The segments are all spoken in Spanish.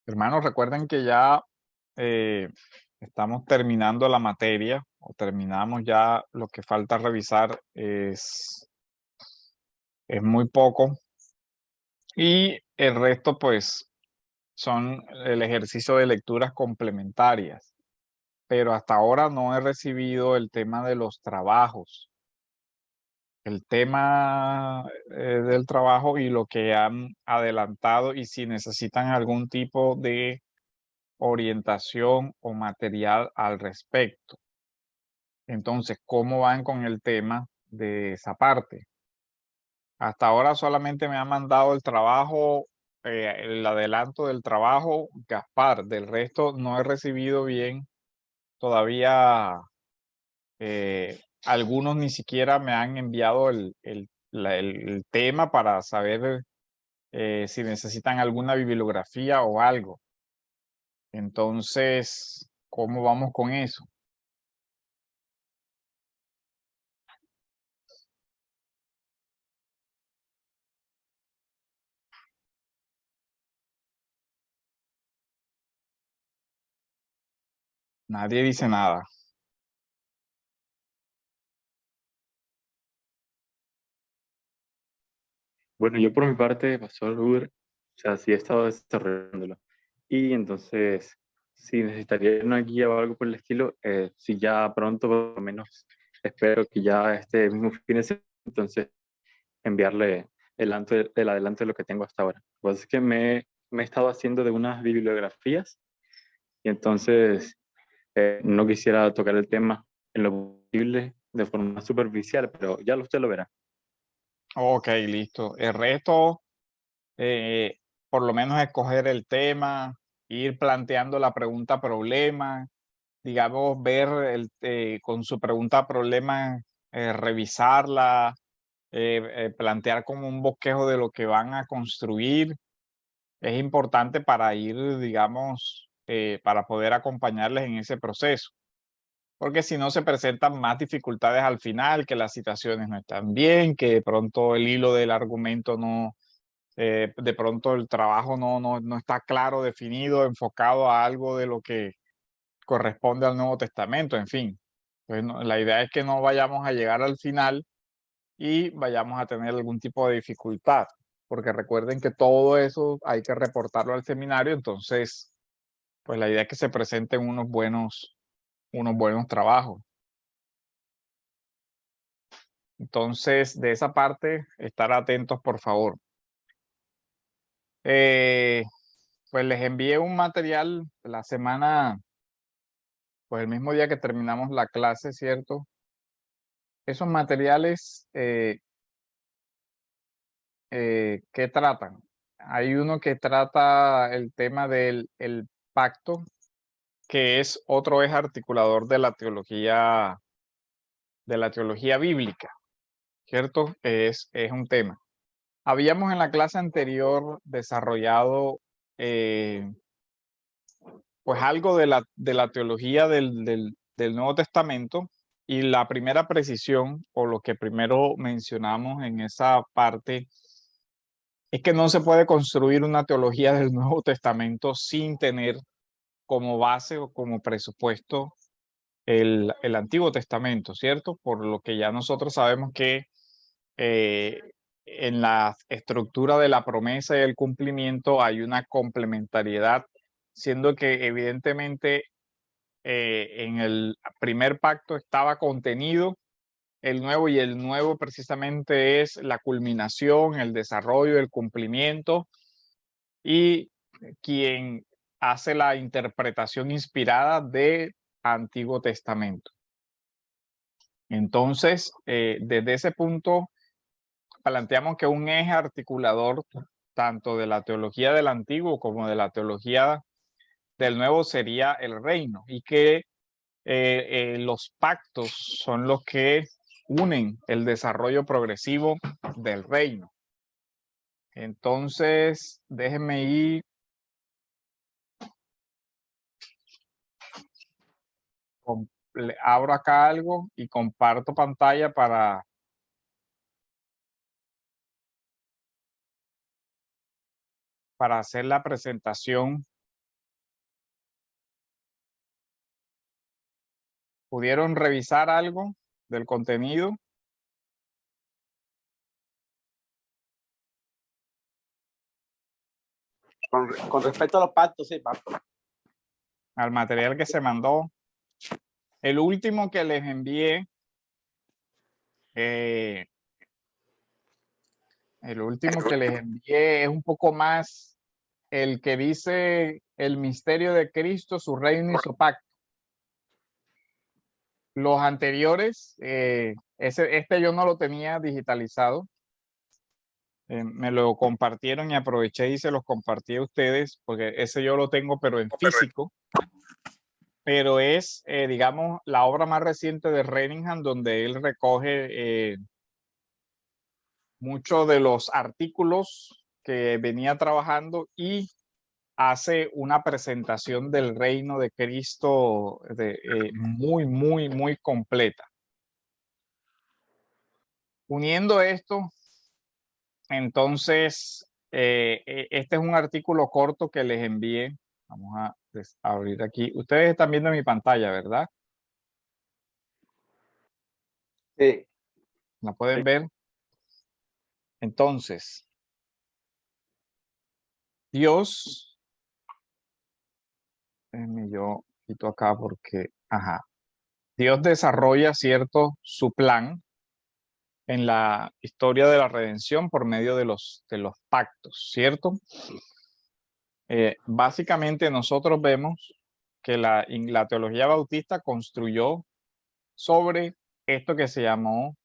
Hermanos, recuerden que ya eh, estamos terminando la materia o terminamos ya. Lo que falta revisar es muy poco y el resto pues son el ejercicio de lecturas complementarias, pero hasta ahora no he recibido el tema de los trabajos, el tema del trabajo y lo que han adelantado, y si necesitan algún tipo de orientación o material al respecto. Entonces, ¿cómo van con el tema de esa parte? Hasta ahora solamente me ha mandado el trabajo, el adelanto del trabajo Gaspar. Del resto no he recibido bien todavía. Algunos ni siquiera me han enviado el tema para saber si necesitan alguna bibliografía o algo. Entonces, ¿cómo vamos con eso? Nadie dice nada. Bueno, yo por mi parte, Pastor Uber, o sea, sí he estado desarrollándolo. Y entonces, si necesitaría una guía o algo por el estilo, si ya pronto, por lo menos, espero que ya este mismo fin de semana, entonces enviarle el adelanto de lo que tengo hasta ahora. Pues es que me he estado haciendo de unas bibliografías y entonces no quisiera tocar el tema en lo posible de forma superficial, pero ya usted lo verá. Ok, listo. El resto, eh, por lo menos escoger el tema, ir planteando la pregunta problema, digamos, ver con su pregunta problema, revisarla, plantear como un bosquejo de lo que van a construir. Es importante para ir, digamos, para poder acompañarles en ese proceso, porque si no se presentan más dificultades al final, que las situaciones no están bien, que de pronto el hilo del argumento no, de pronto el trabajo no está claro, definido, enfocado a algo de lo que corresponde al Nuevo Testamento, en fin. Pues la idea es que no vayamos a llegar al final y vayamos a tener algún tipo de dificultad, porque recuerden que todo eso hay que reportarlo al seminario. Entonces, pues la idea es que se presenten unos buenos trabajos. Entonces, de esa parte, estar atentos, por favor. Eh, pues les envié un material la semana, pues el mismo día que terminamos la clase, ¿cierto? Esos materiales, ¿qué tratan? Hay uno que trata el tema del el pacto, que es otro eje articulador de la teología bíblica, ¿cierto? Es un tema. Habíamos en la clase anterior desarrollado pues algo de la teología del Nuevo Testamento, y la primera precisión o lo que primero mencionamos en esa parte es que no se puede construir una teología del Nuevo Testamento sin tener como base o como presupuesto el Antiguo Testamento, ¿cierto? Por lo que ya nosotros sabemos que eh, en la estructura de la promesa y el cumplimiento hay una complementariedad, siendo que evidentemente en el primer pacto estaba contenido el nuevo, y el nuevo precisamente es la culminación, el desarrollo, el cumplimiento, y quien hace la interpretación inspirada del Antiguo Testamento. Entonces, desde ese punto, planteamos que un eje articulador tanto de la teología del Antiguo como de la teología del Nuevo sería el reino, y que los pactos son los que unen el desarrollo progresivo del reino. Entonces, déjenme ir, abro acá algo y comparto pantalla para hacer la presentación ¿Pudieron revisar algo del contenido? Con respecto a los pactos, sí, pastor. Al material que se mandó. El último que les envié, es un poco más el que dice el misterio de Cristo, su reino y su pacto. Los anteriores, este yo no lo tenía digitalizado. Me lo compartieron y aproveché y se los compartí a ustedes, porque ese yo lo tengo, pero en físico. Pero es, digamos, la obra más reciente de Renningham, donde él recoge muchos de los artículos que venía trabajando y hace una presentación del reino de Cristo muy, muy, muy completa. Uniendo esto, entonces, este es un artículo corto que les envié. Vamos a abrir aquí. Ustedes están viendo mi pantalla, ¿verdad? Sí. ¿La pueden ver? Entonces, Dios, yo quito acá porque, Dios desarrolla su plan en la historia de la redención por medio de los pactos, ¿cierto? Básicamente nosotros vemos que la teología bautista construyó sobre esto que se llamó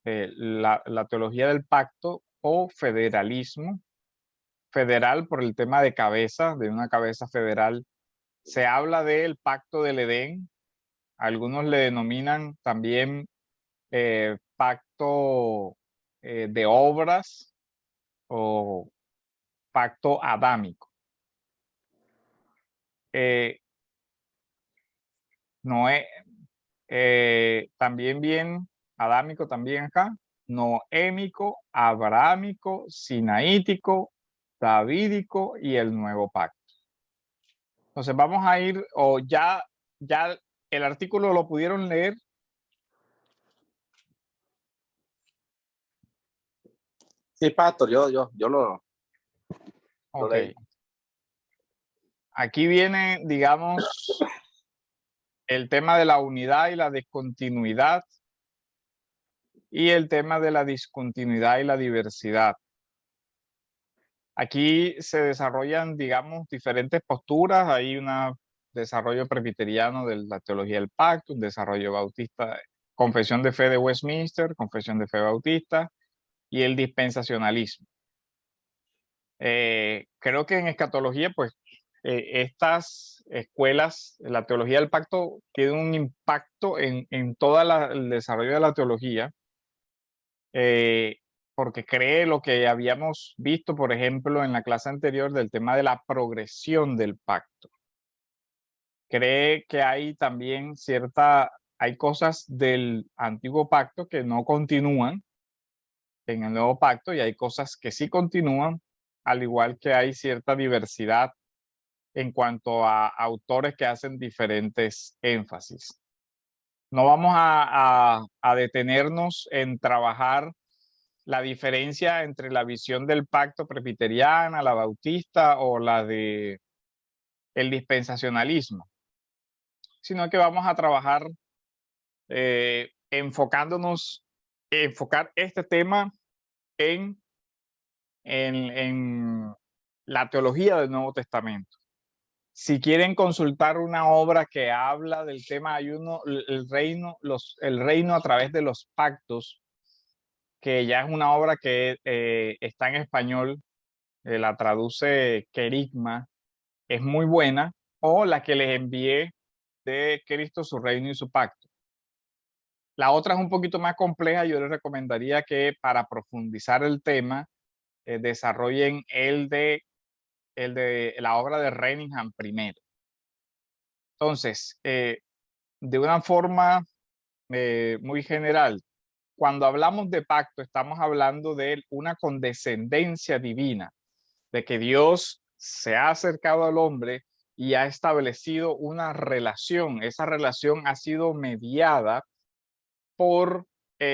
la teología del pacto o federalismo. Federal por el tema de cabeza, de una cabeza federal. Se habla del pacto del Edén. Algunos le denominan también pacto de obras o pacto adámico. Noé, también bien, adámico también acá, noémico, abrahámico, sinaítico, davídico y el nuevo pacto. Entonces vamos a ir, o ya el artículo lo pudieron leer. Sí, pastor, yo lo Ok. Aquí viene, digamos, el tema de la unidad y la discontinuidad y el tema de la discontinuidad y la diversidad. Aquí se desarrollan, digamos, diferentes posturas. Hay un desarrollo presbiteriano de la teología del pacto, un desarrollo bautista, confesión de fe de Westminster, confesión de fe bautista y el dispensacionalismo. Creo que en escatología, pues, estas escuelas, la teología del pacto, tiene un impacto en todo el desarrollo de la teología, porque cree lo que habíamos visto, por ejemplo, en la clase anterior del tema de la progresión del pacto. Cree que hay también hay cosas del antiguo pacto que no continúan en el nuevo pacto y hay cosas que sí continúan, al igual que hay cierta diversidad en cuanto a autores que hacen diferentes énfasis. No vamos a detenernos en trabajar la diferencia entre la visión del pacto presbiteriana, la bautista o la de el dispensacionalismo, sino que vamos a trabajar enfocar este tema en la teología del Nuevo Testamento. Si quieren consultar una obra que habla del tema, hay el reino a través de los pactos, que ya es una obra que está en español, la traduce Querigma, es muy buena, o la que les envié de Cristo, su reino y su pacto. La otra es un poquito más compleja. Yo les recomendaría que para profundizar el tema desarrollen el de la obra de Renningham primero. Entonces, de una forma muy general, cuando hablamos de pacto, estamos hablando de una condescendencia divina, de que Dios se ha acercado al hombre y ha establecido una relación. Esa relación ha sido mediada por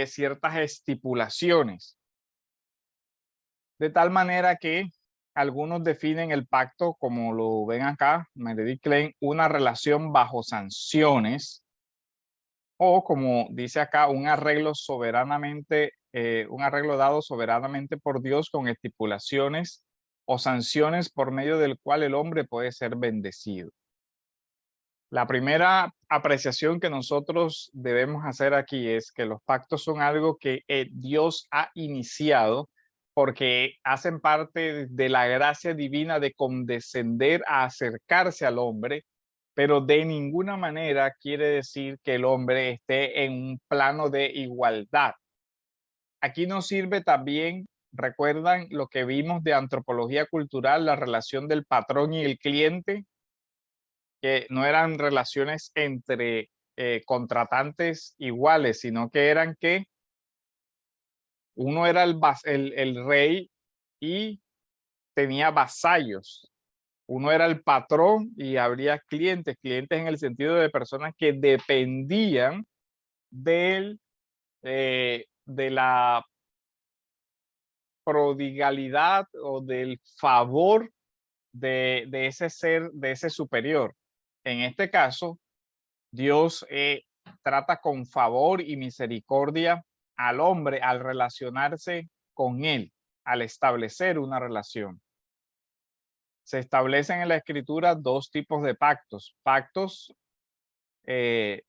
ciertas estipulaciones. De tal manera que algunos definen el pacto, como lo ven acá, Meredith Klein, una relación bajo sanciones, o como dice acá, un arreglo dado soberanamente por Dios con estipulaciones o sanciones por medio del cual el hombre puede ser bendecido. La primera apreciación que nosotros debemos hacer aquí es que los pactos son algo que Dios ha iniciado porque hacen parte de la gracia divina de condescender a acercarse al hombre, pero de ninguna manera quiere decir que el hombre esté en un plano de igualdad. Aquí nos sirve también, recuerdan lo que vimos de antropología cultural, la relación del patrón y el cliente, que no eran relaciones entre contratantes iguales, sino que eran que uno era el rey y tenía vasallos. Uno era el patrón y habría clientes en el sentido de personas que dependían de la prodigalidad o del favor de ese ser, de ese superior. En este caso, Dios trata con favor y misericordia al hombre al relacionarse con él, al establecer una relación. Se establecen en la escritura dos tipos de pactos. Pactos que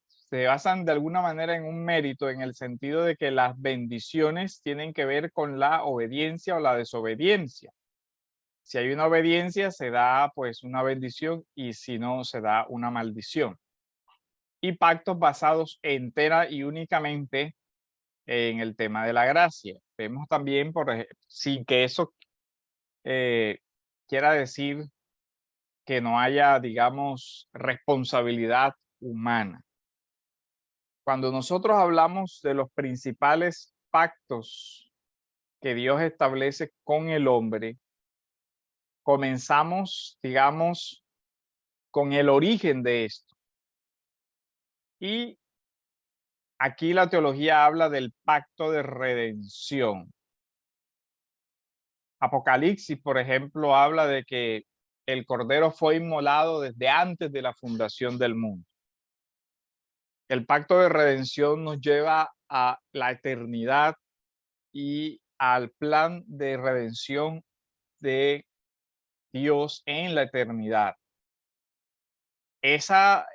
se basan de alguna manera en un mérito, en el sentido de que las bendiciones tienen que ver con la obediencia o la desobediencia. Si hay una obediencia, se da pues una bendición, y si no, se da una maldición. Y pactos basados entera y únicamente en el tema de la gracia. Vemos también, por ejemplo, sin que eso quiera decir que no haya, digamos, responsabilidad humana. Cuando nosotros hablamos de los principales pactos que Dios establece con el hombre, comenzamos, digamos, con el origen de esto. Y aquí la teología habla del pacto de redención. Apocalipsis, por ejemplo, habla de que el Cordero fue inmolado desde antes de la fundación del mundo. El pacto de redención nos lleva a la eternidad y al plan de redención de Dios en la eternidad. Esa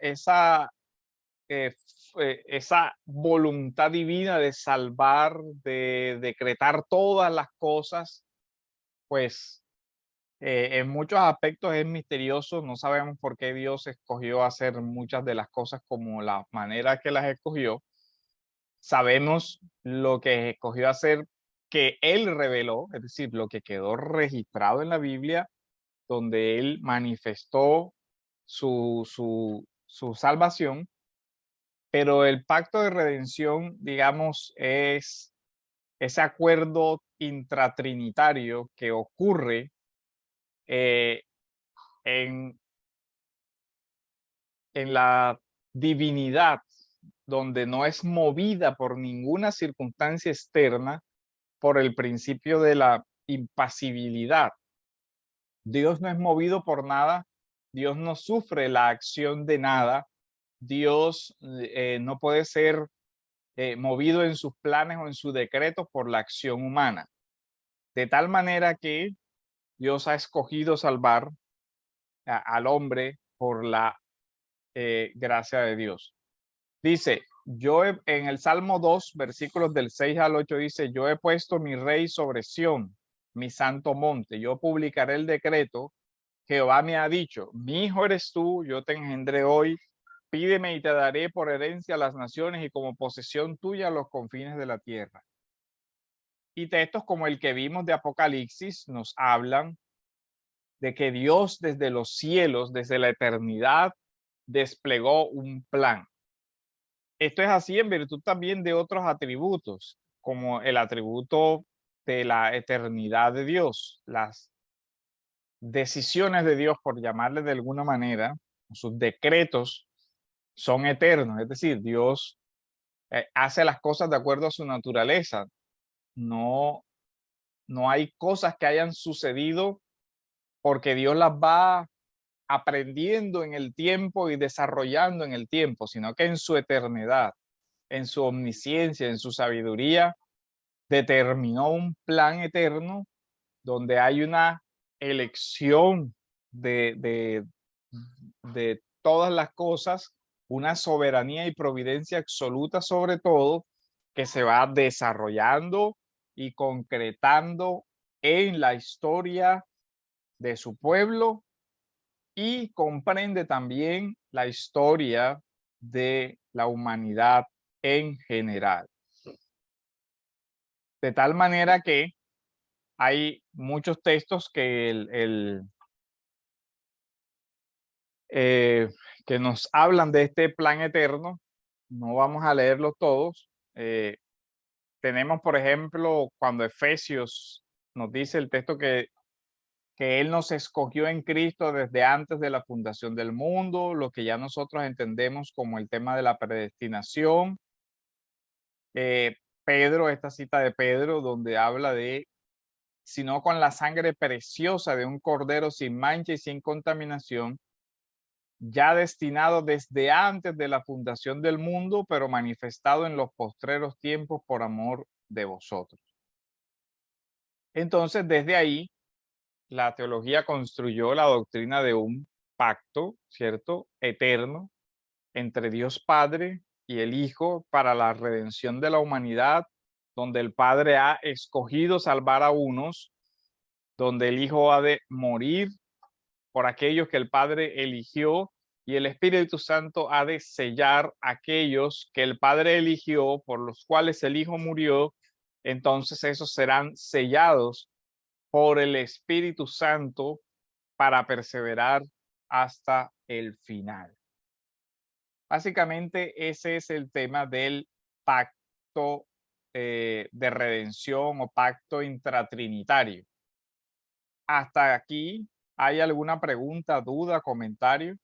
voluntad divina de salvar, de decretar todas las cosas, pues en muchos aspectos es misterioso. No sabemos por qué Dios escogió hacer muchas de las cosas como la manera que las escogió. Sabemos lo que escogió hacer, que Él reveló, es decir, lo que quedó registrado en la Biblia, donde Él manifestó su salvación. Pero el pacto de redención, digamos, es ese acuerdo intratrinitario que ocurre eh, en, en la divinidad, donde no es movida por ninguna circunstancia externa, por el principio de la impasibilidad. Dios no es movido por nada, Dios no sufre la acción de nada, Dios no puede ser movido en sus planes o en su decreto por la acción humana. De tal manera que Dios ha escogido salvar al hombre por la gracia de Dios. Dice, en el Salmo 2, versículos del 6 al 8, dice: yo he puesto mi rey sobre Sión, mi santo monte. Yo publicaré el decreto. Jehová me ha dicho: mi hijo eres tú, yo te engendré hoy. Pídeme y te daré por herencia a las naciones y como posesión tuya los confines de la tierra. Y textos como el que vimos de Apocalipsis nos hablan de que Dios desde los cielos, desde la eternidad, desplegó un plan. Esto es así en virtud también de otros atributos, como el atributo de la eternidad de Dios, decisiones de Dios, por llamarle de alguna manera, sus decretos son eternos. Es decir, Dios hace las cosas de acuerdo a su naturaleza. No, no hay cosas que hayan sucedido porque Dios las va aprendiendo en el tiempo y desarrollando en el tiempo, sino que en su eternidad, en su omnisciencia, en su sabiduría, determinó un plan eterno donde hay una elección de todas las cosas, una soberanía y providencia absoluta sobre todo, que se va desarrollando y concretando en la historia de su pueblo, y comprende también la historia de la humanidad en general. De tal manera que hay muchos textos que que nos hablan de este plan eterno. No vamos a leerlos todos. Tenemos, por ejemplo, cuando Efesios nos dice el texto que Él nos escogió en Cristo desde antes de la fundación del mundo, lo que ya nosotros entendemos como el tema de la predestinación. Pedro, esta cita de Pedro, donde habla de, sino con la sangre preciosa de un cordero sin mancha y sin contaminación, ya destinado desde antes de la fundación del mundo, pero manifestado en los postreros tiempos por amor de vosotros. Entonces, desde ahí, la teología construyó la doctrina de un pacto, ¿cierto?, eterno entre Dios Padre y el Hijo para la redención de la humanidad, donde el Padre ha escogido salvar a unos, donde el Hijo ha de morir por aquellos que el Padre eligió, y el Espíritu Santo ha de sellar aquellos que el Padre eligió, por los cuales el Hijo murió. Entonces esos serán sellados por el Espíritu Santo para perseverar hasta el final. Básicamente ese es el tema del pacto de redención o pacto intratrinitario. Hasta aquí, ¿hay alguna pregunta, duda, comentario?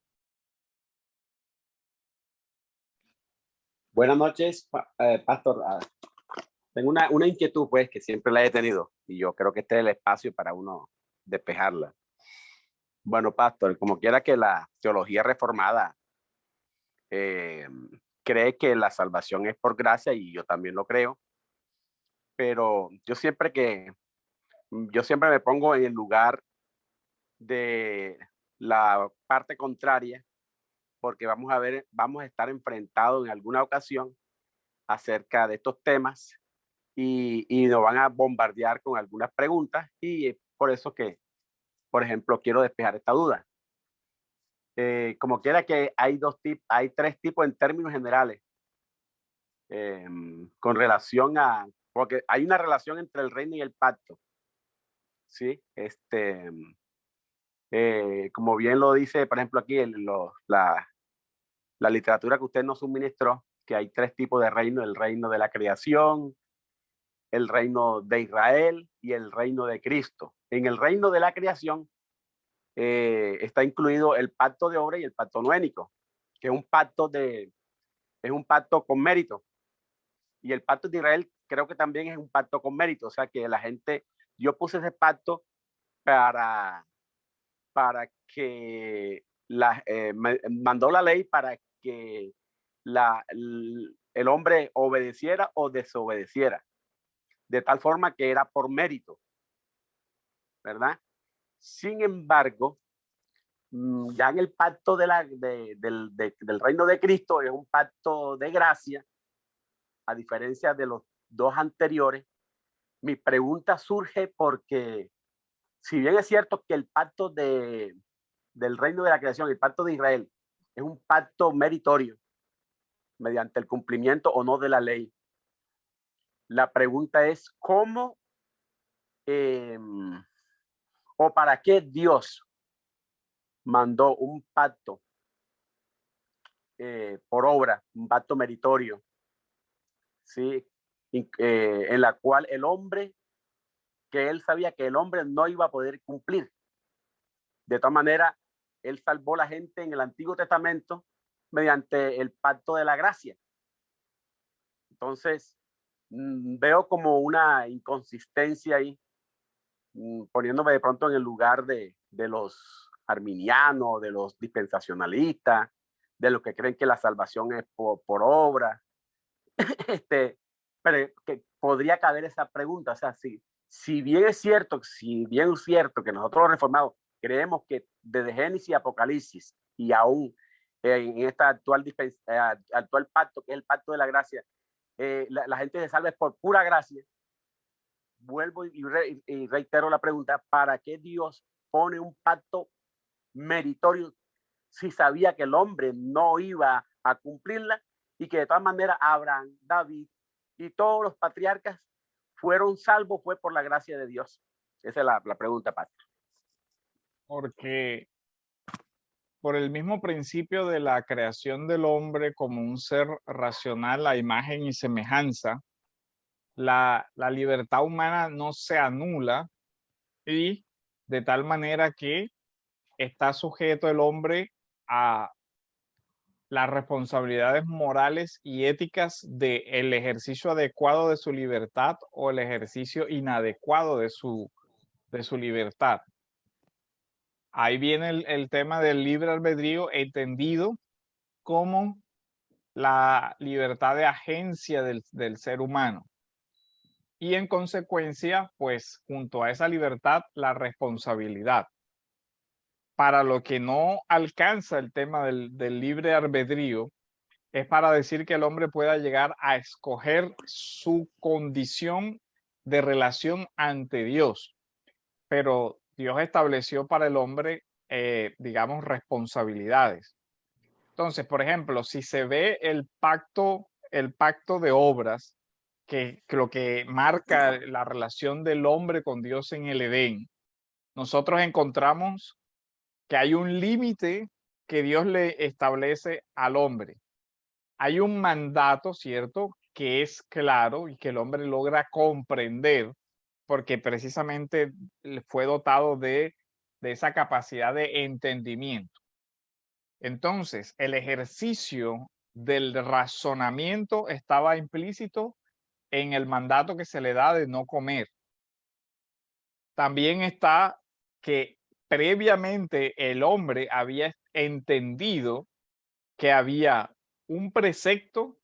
Buenas noches, Pastor. Tengo una inquietud, pues, que siempre la he tenido y yo creo que este es el espacio para uno despejarla. Bueno, Pastor, como quiera que la teología reformada cree que la salvación es por gracia, y yo también lo creo, pero yo siempre me pongo en el lugar de la parte contraria, porque vamos a estar enfrentados en alguna ocasión acerca de estos temas, y nos van a bombardear con algunas preguntas, y es por eso que, por ejemplo, quiero despejar esta duda. Como quiera que hay tres tipos en términos generales con relación porque hay una relación entre el reino y el pacto, ¿sí? Como bien lo dice, por ejemplo, aquí la literatura que usted nos suministró, que hay tres tipos de reino: el reino de la creación, el reino de Israel y el reino de Cristo. En el reino de la creación está incluido el pacto de obra y el pacto noénico, que es un pacto con mérito. Y el pacto de Israel creo que también es un pacto con mérito, o sea que yo puse ese pacto para que mandó la ley para que el hombre obedeciera o desobedeciera, de tal forma que era por mérito, ¿verdad? Sin embargo, ya en el pacto del reino de Cristo es un pacto de gracia, a diferencia de los dos anteriores. Mi pregunta surge porque, si bien es cierto que el pacto del reino de la creación, el pacto de Israel, es un pacto meritorio, mediante el cumplimiento o no de la ley, la pregunta es cómo o para qué Dios mandó un pacto por obra, un pacto meritorio, ¿sí? En la cual que él sabía que el hombre no iba a poder cumplir. De todas maneras, él salvó a la gente en el Antiguo Testamento mediante el pacto de la gracia. Entonces, veo como una inconsistencia ahí, poniéndome de pronto en el lugar de los arminianos, de los dispensacionalistas, de los que creen que la salvación es por obra. Pero que podría caber esa pregunta, o sea, si bien es cierto que nosotros los reformados creemos que desde Génesis y Apocalipsis y aún en esta actual pacto, que es el pacto de la gracia, la gente se salva por pura gracia, vuelvo y reitero la pregunta, ¿para qué Dios pone un pacto meritorio si sabía que el hombre no iba a cumplirla y que de todas maneras Abraham, David y todos los patriarcas fueron salvos? Fue por la gracia de Dios. Esa es la pregunta, pastor. Porque por el mismo principio de la creación del hombre como un ser racional a imagen y semejanza, la libertad humana no se anula, y de tal manera que está sujeto el hombre a las responsabilidades morales y éticas del ejercicio adecuado de su libertad o el ejercicio inadecuado de su libertad. Ahí viene el tema del libre albedrío entendido como la libertad de agencia del ser humano. Y en consecuencia, pues junto a esa libertad, la responsabilidad. Para lo que no alcanza el tema del libre albedrío, es para decir que el hombre pueda llegar a escoger su condición de relación ante Dios. Pero Dios estableció para el hombre, digamos, responsabilidades. Entonces, por ejemplo, si se ve el pacto de obras, que lo que marca la relación del hombre con Dios en el Edén, nosotros encontramos que hay un límite que Dios le establece al hombre. Hay un mandato, ¿cierto?, que es claro y que el hombre logra comprender porque precisamente fue dotado de esa capacidad de entendimiento. Entonces, el ejercicio del razonamiento estaba implícito en el mandato que se le da de no comer. También está que previamente el hombre había entendido que había un precepto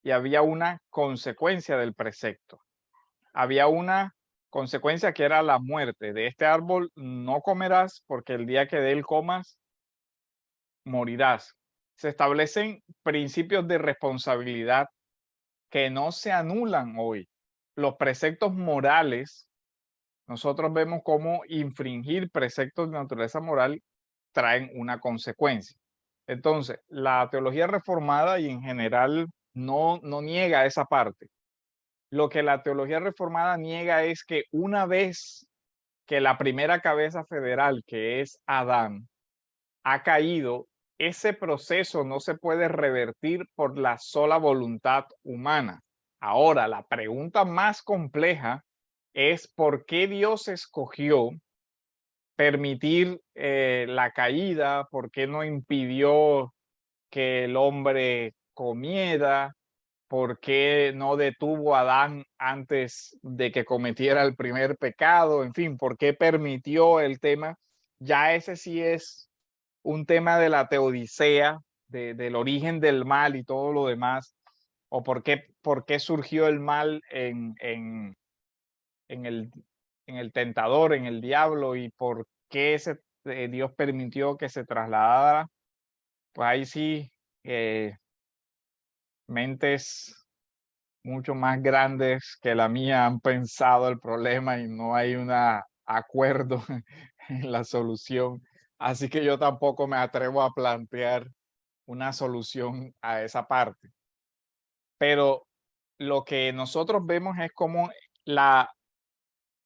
y había una consecuencia del precepto. Había una consecuencia que era la muerte. De este árbol no comerás, porque el día que de él comas, morirás. Se establecen principios de responsabilidad que no se anulan hoy. Los preceptos morales, nosotros vemos cómo infringir preceptos de naturaleza moral traen una consecuencia. Entonces, la teología reformada y en general no niega esa parte. Lo que la teología reformada niega es que una vez que la primera cabeza federal, que es Adán, ha caído, ese proceso no se puede revertir por la sola voluntad humana. Ahora, la pregunta más compleja es por qué Dios escogió permitir la caída, por qué no impidió que el hombre comiera, por qué no detuvo a Adán antes de que cometiera el primer pecado, en fin, por qué permitió el tema. Ya ese sí es un tema de la teodicea, del origen del mal y todo lo demás, o por qué surgió el mal en el tentador, en el diablo, y por qué Dios permitió que se trasladara. Pues ahí sí, mentes mucho más grandes que la mía han pensado el problema y no hay un acuerdo en la solución. Así que yo tampoco me atrevo a plantear una solución a esa parte. Pero lo que nosotros vemos es como la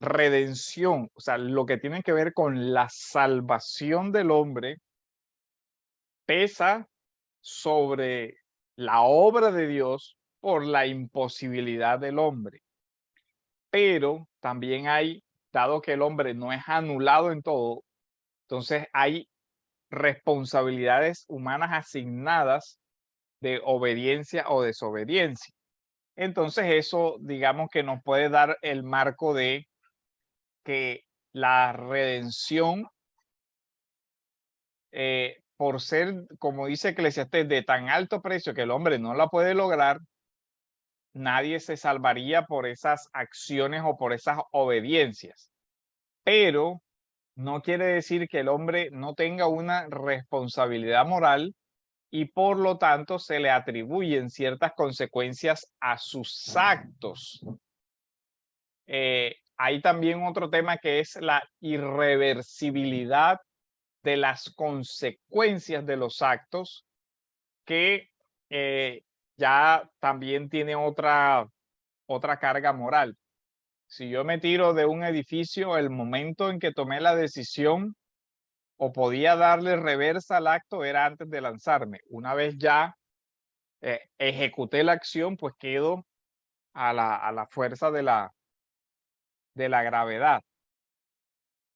redención, o sea, lo que tiene que ver con la salvación del hombre, pesa sobre la obra de Dios por la imposibilidad del hombre. Pero también hay, dado que el hombre no es anulado en todo, Entonces hay responsabilidades humanas asignadas de obediencia o desobediencia. Entonces eso, digamos que nos puede dar el marco de que la redención, por ser, como dice Eclesiastés, de tan alto precio que el hombre no la puede lograr, nadie se salvaría por esas acciones o por esas obediencias. Pero no quiere decir que el hombre no tenga una responsabilidad moral y por lo tanto se le atribuyen ciertas consecuencias a sus actos. Hay también otro tema que es la irreversibilidad de las consecuencias de los actos, que ya también tiene otra carga moral. Si yo me tiro de un edificio, el momento en que tomé la decisión o podía darle reversa al acto era antes de lanzarme. Una vez ya ejecuté la acción, pues quedo a la fuerza de la gravedad.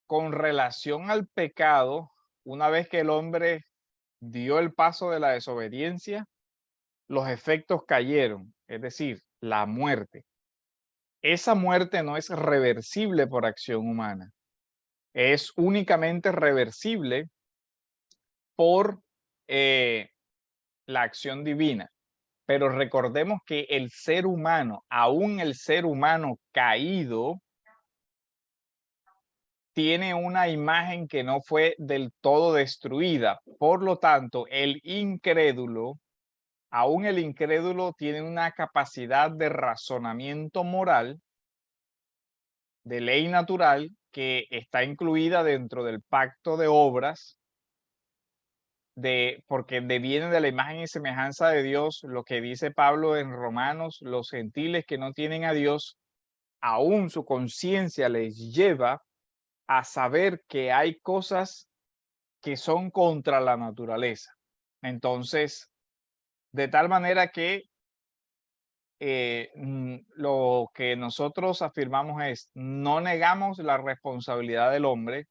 Con relación al pecado, una vez que el hombre dio el paso de la desobediencia, los efectos cayeron, es decir, la muerte. Esa muerte no es reversible por acción humana, es únicamente reversible por la acción divina. Pero recordemos que el ser humano, aún el ser humano caído, tiene una imagen que no fue del todo destruida. Por lo tanto, el incrédulo, aún el incrédulo tiene una capacidad de razonamiento moral, de ley natural, que está incluida dentro del pacto de obras, porque deviene de la imagen y semejanza de Dios, lo que dice Pablo en Romanos: los gentiles que no tienen a Dios, aún su conciencia les lleva a saber que hay cosas que son contra la naturaleza. Entonces, de tal manera que lo que nosotros afirmamos es: no negamos la responsabilidad del hombre,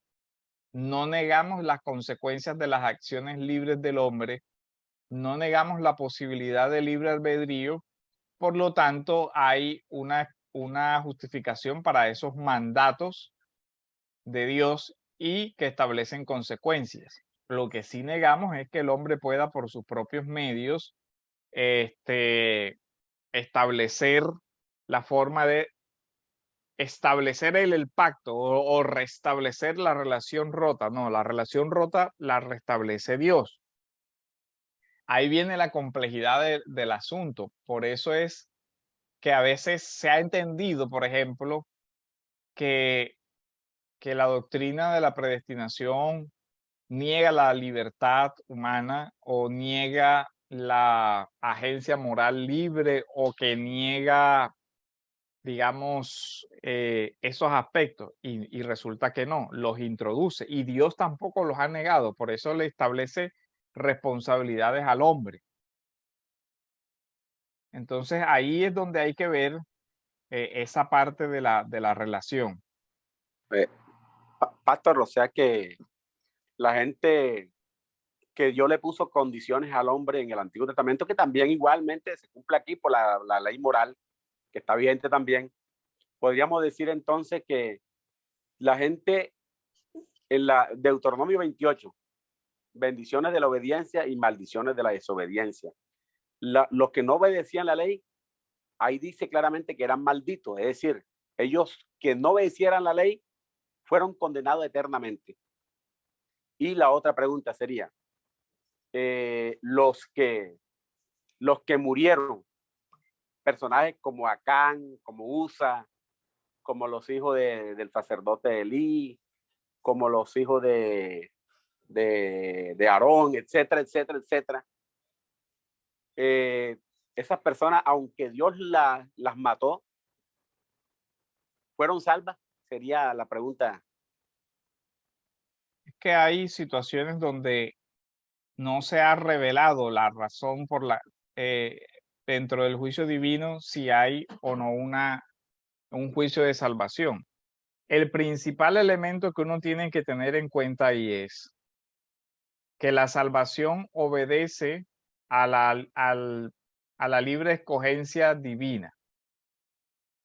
no negamos las consecuencias de las acciones libres del hombre, no negamos la posibilidad de libre albedrío. Por lo tanto, hay una justificación para esos mandatos de Dios y que establecen consecuencias. Lo que sí negamos es que el hombre pueda por sus propios medios establecer la forma de establecer el pacto o restablecer la relación rota. No, la relación rota la restablece Dios. Ahí viene la complejidad del asunto. Por eso es que a veces se ha entendido, por ejemplo, que la doctrina de la predestinación niega la libertad humana o niega la agencia moral libre o que niega, digamos, esos aspectos, y resulta que no, los introduce, y Dios tampoco los ha negado. Por eso le establece responsabilidades al hombre. Entonces ahí es donde hay que ver esa parte de la relación. Pastor, o sea que la gente, que Dios le puso condiciones al hombre en el Antiguo Testamento, que también igualmente se cumple aquí por la ley moral, que está vigente también. Podríamos decir entonces que la gente en la Deuteronomio 28, bendiciones de la obediencia y maldiciones de la desobediencia. Los que no obedecían la ley, ahí dice claramente que eran malditos, es decir, ellos que no obedecieran la ley fueron condenados eternamente. Y la otra pregunta sería, los que murieron, personajes como Acán, como Usa, como los hijos del sacerdote Elí, como los hijos de Aarón, etcétera, etcétera, etcétera. Esas personas, aunque Dios las mató, ¿fueron salvas? Sería la pregunta. Es que hay situaciones donde no se ha revelado la razón por dentro del juicio divino, si hay o no un juicio de salvación. el principal elemento que uno tiene que tener en cuenta ahí es que la salvación obedece a la libre escogencia divina.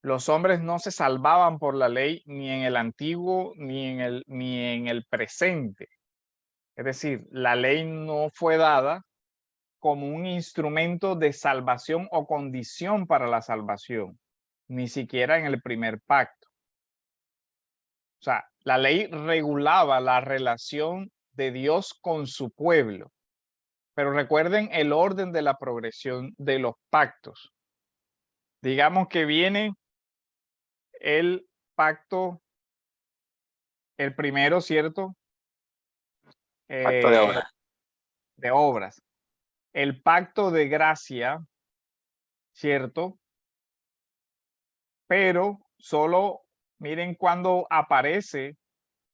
Los hombres no se salvaban por la ley ni en el antiguo ni en el presente. Es decir, la ley no fue dada como un instrumento de salvación o condición para la salvación, ni siquiera en el primer pacto. O sea, la ley regulaba la relación de Dios con su pueblo. Pero recuerden el orden de la progresión de los pactos. Digamos que viene el pacto, el primero, ¿cierto? Pacto de obra. De obras. El pacto de gracia, ¿cierto? Pero solo miren cuando aparece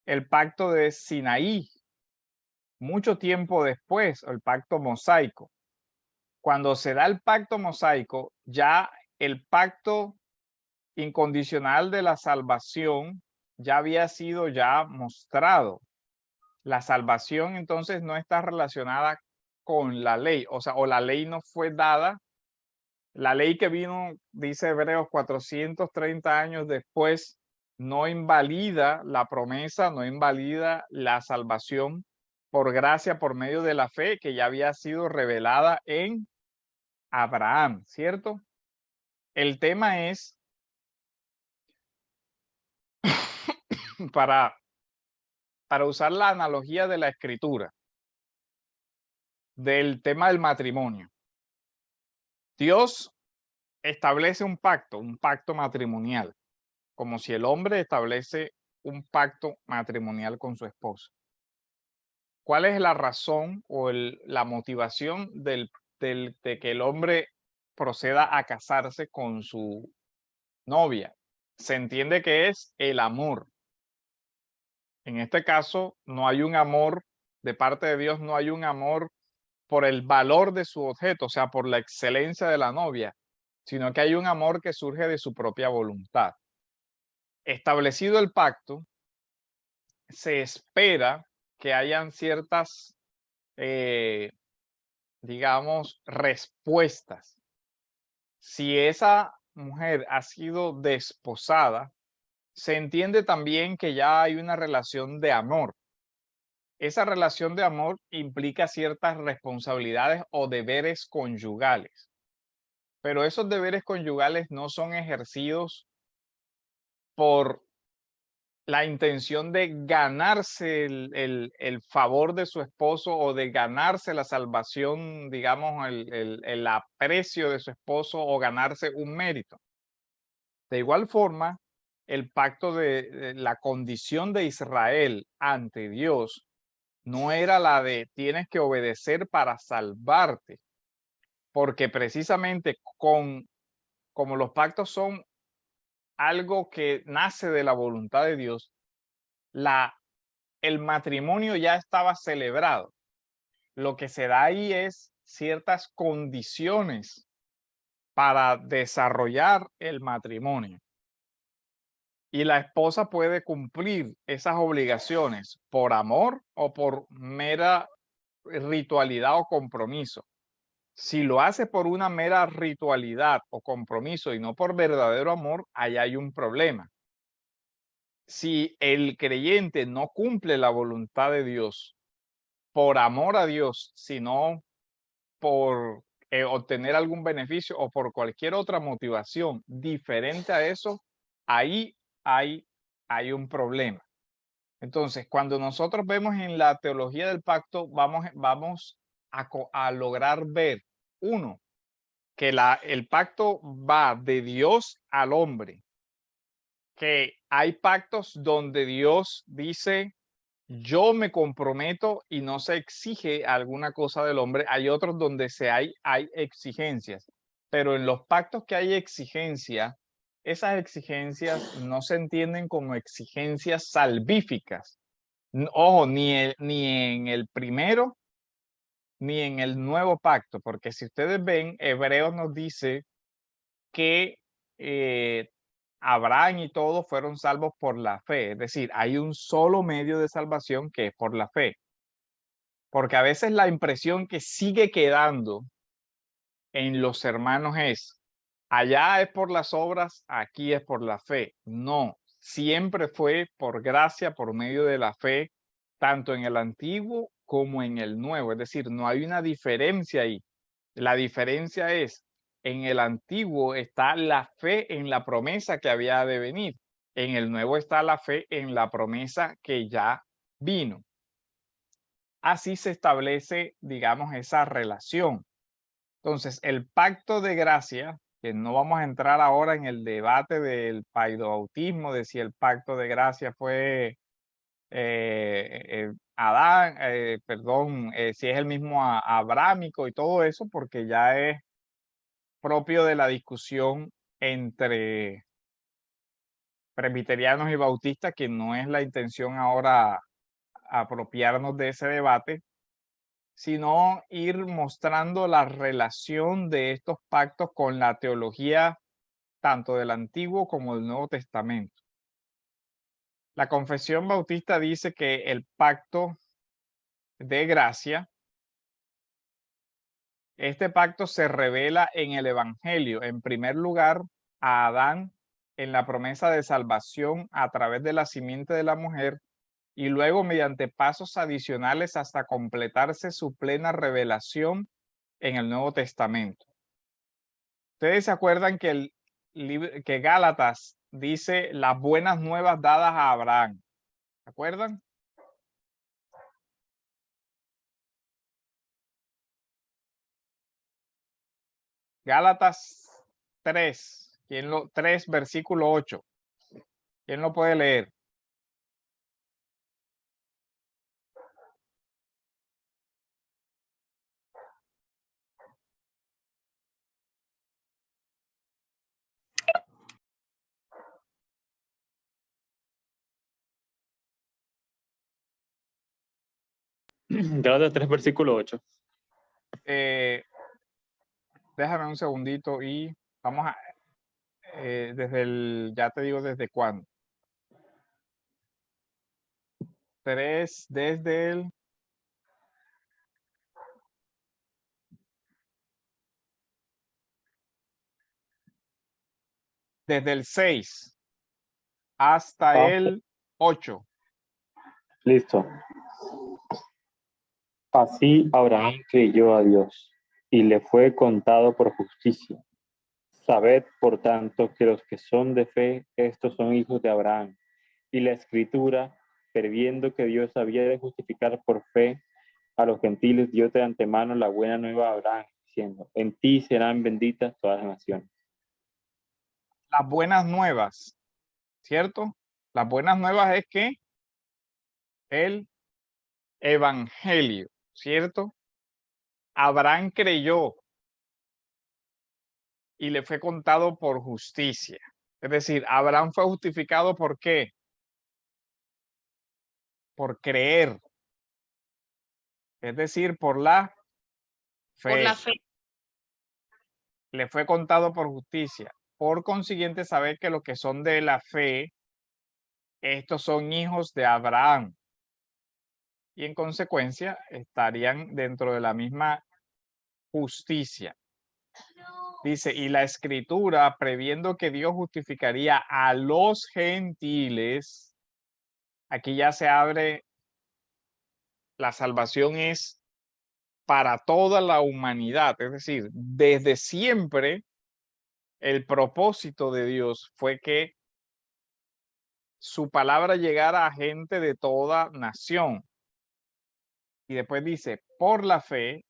el pacto de Sinaí, mucho tiempo después, el pacto mosaico. Cuando se da el pacto mosaico, ya el pacto incondicional de la salvación ya había sido ya mostrado. La salvación entonces no está relacionada con la ley, o sea, o la ley no fue dada. La ley que vino, dice Hebreos, 430 años después, no invalida la promesa, no invalida la salvación por gracia, por medio de la fe que ya había sido revelada en Abraham, ¿cierto? El tema es para usar la analogía de la escritura, del tema del matrimonio. Dios establece un pacto matrimonial, como si el hombre establece un pacto matrimonial con su esposa. ¿Cuál es la razón o la motivación de que el hombre proceda a casarse con su novia? Se entiende que es el amor. En este caso, no hay un amor de parte de Dios, no hay un amor por el valor de su objeto, o sea, por la excelencia de la novia, sino que hay un amor que surge de su propia voluntad. Establecido el pacto, se espera que hayan ciertas, digamos, respuestas. Si esa mujer ha sido desposada, se entiende también que ya hay una relación de amor. Esa relación de amor implica ciertas responsabilidades o deberes conyugales, pero esos deberes conyugales no son ejercidos por la intención de ganarse el favor de su esposo o de ganarse la salvación, digamos, el aprecio de su esposo o ganarse un mérito. De igual forma, el pacto de la condición de Israel ante Dios no era la de tienes que obedecer para salvarte, porque precisamente como los pactos son algo que nace de la voluntad de Dios, el matrimonio ya estaba celebrado. Lo que se da ahí es ciertas condiciones para desarrollar el matrimonio. Y la esposa puede cumplir esas obligaciones por amor o por mera ritualidad o compromiso. Si lo hace por una mera ritualidad o compromiso y no por verdadero amor, ahí hay un problema. Si el creyente no cumple la voluntad de Dios por amor a Dios, sino por obtener algún beneficio o por cualquier otra motivación diferente a eso, ahí hay un problema. Entonces, cuando nosotros vemos en la teología del pacto, vamos a lograr ver, uno, que el pacto va de Dios al hombre, que hay pactos donde Dios dice, yo me comprometo y no se exige alguna cosa del hombre. Hay otros donde hay exigencias, pero en los pactos que hay exigencia, esas exigencias no se entienden como exigencias salvíficas. Ojo, ni en el primero ni en el nuevo pacto, porque si ustedes ven, Hebreos nos dice que Abraham y todos fueron salvos por la fe. Es decir, hay un solo medio de salvación que es por la fe. Porque a veces la impresión que sigue quedando en los hermanos es, allá es por las obras, aquí es por la fe. No, siempre fue por gracia, por medio de la fe, tanto en el antiguo como en el nuevo. Es decir, no hay una diferencia ahí. La diferencia es, en el antiguo está la fe en la promesa que había de venir. En el nuevo está la fe en la promesa que ya vino. Así se establece, digamos, esa relación. Entonces, el pacto de gracia, que no vamos a entrar ahora en el debate del paidobautismo, de si el pacto de gracia fue Adán, si es el mismo abrámico y todo eso, porque ya es propio de la discusión entre presbiterianos y bautistas, que no es la intención ahora apropiarnos de ese debate, sino ir mostrando la relación de estos pactos con la teología tanto del Antiguo como del Nuevo Testamento. La Confesión Bautista dice que el pacto de gracia, este pacto se revela en el Evangelio, en primer lugar a Adán en la promesa de salvación a través de la simiente de la mujer, y luego mediante pasos adicionales hasta completarse su plena revelación en el Nuevo Testamento. Ustedes se acuerdan que que Gálatas dice las buenas nuevas dadas a Abraham. ¿Se acuerdan? Gálatas 3, 3 versículo 8. ¿Quién lo puede leer? Gálatas 3, versículo 8. Déjame un segundito y vamos a, ya te digo desde cuándo. 3 desde el... Desde el 6 hasta el 8. Listo. Así Abraham creyó a Dios y le fue contado por justicia. Sabed, por tanto, que los que son de fe, estos son hijos de Abraham. Y la Escritura, previendo que Dios había de justificar por fe a los gentiles, dio de antemano la buena nueva a Abraham, diciendo, en ti serán benditas todas las naciones. Las buenas nuevas, ¿cierto? Las buenas nuevas es que el evangelio, ¿cierto? Abraham creyó y le fue contado por justicia. Es decir, Abraham fue justificado ¿por qué? Por creer. Es decir, por la fe. Por la fe. Le fue contado por justicia. Por consiguiente, saber que los que son de la fe, estos son hijos de Abraham. Y en consecuencia, estarían dentro de la misma justicia. Dice, y la Escritura, previendo que Dios justificaría a los gentiles, aquí ya se abre, la salvación es para toda la humanidad, es decir, desde siempre el propósito de Dios fue que su palabra llegara a gente de toda nación. Y después dice, por la fe,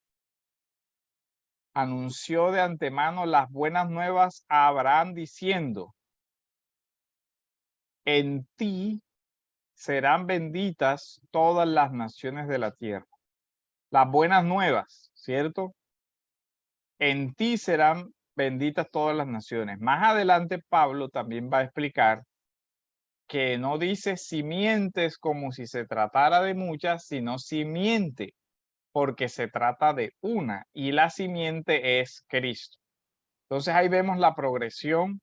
anunció de antemano las buenas nuevas a Abraham diciendo, en ti serán benditas todas las naciones de la tierra. Las buenas nuevas, ¿cierto? En ti serán benditas todas las naciones. Más adelante Pablo también va a explicar que no dice simientes como si se tratara de muchas, sino simiente, porque se trata de una, y la simiente es Cristo. Entonces ahí vemos la progresión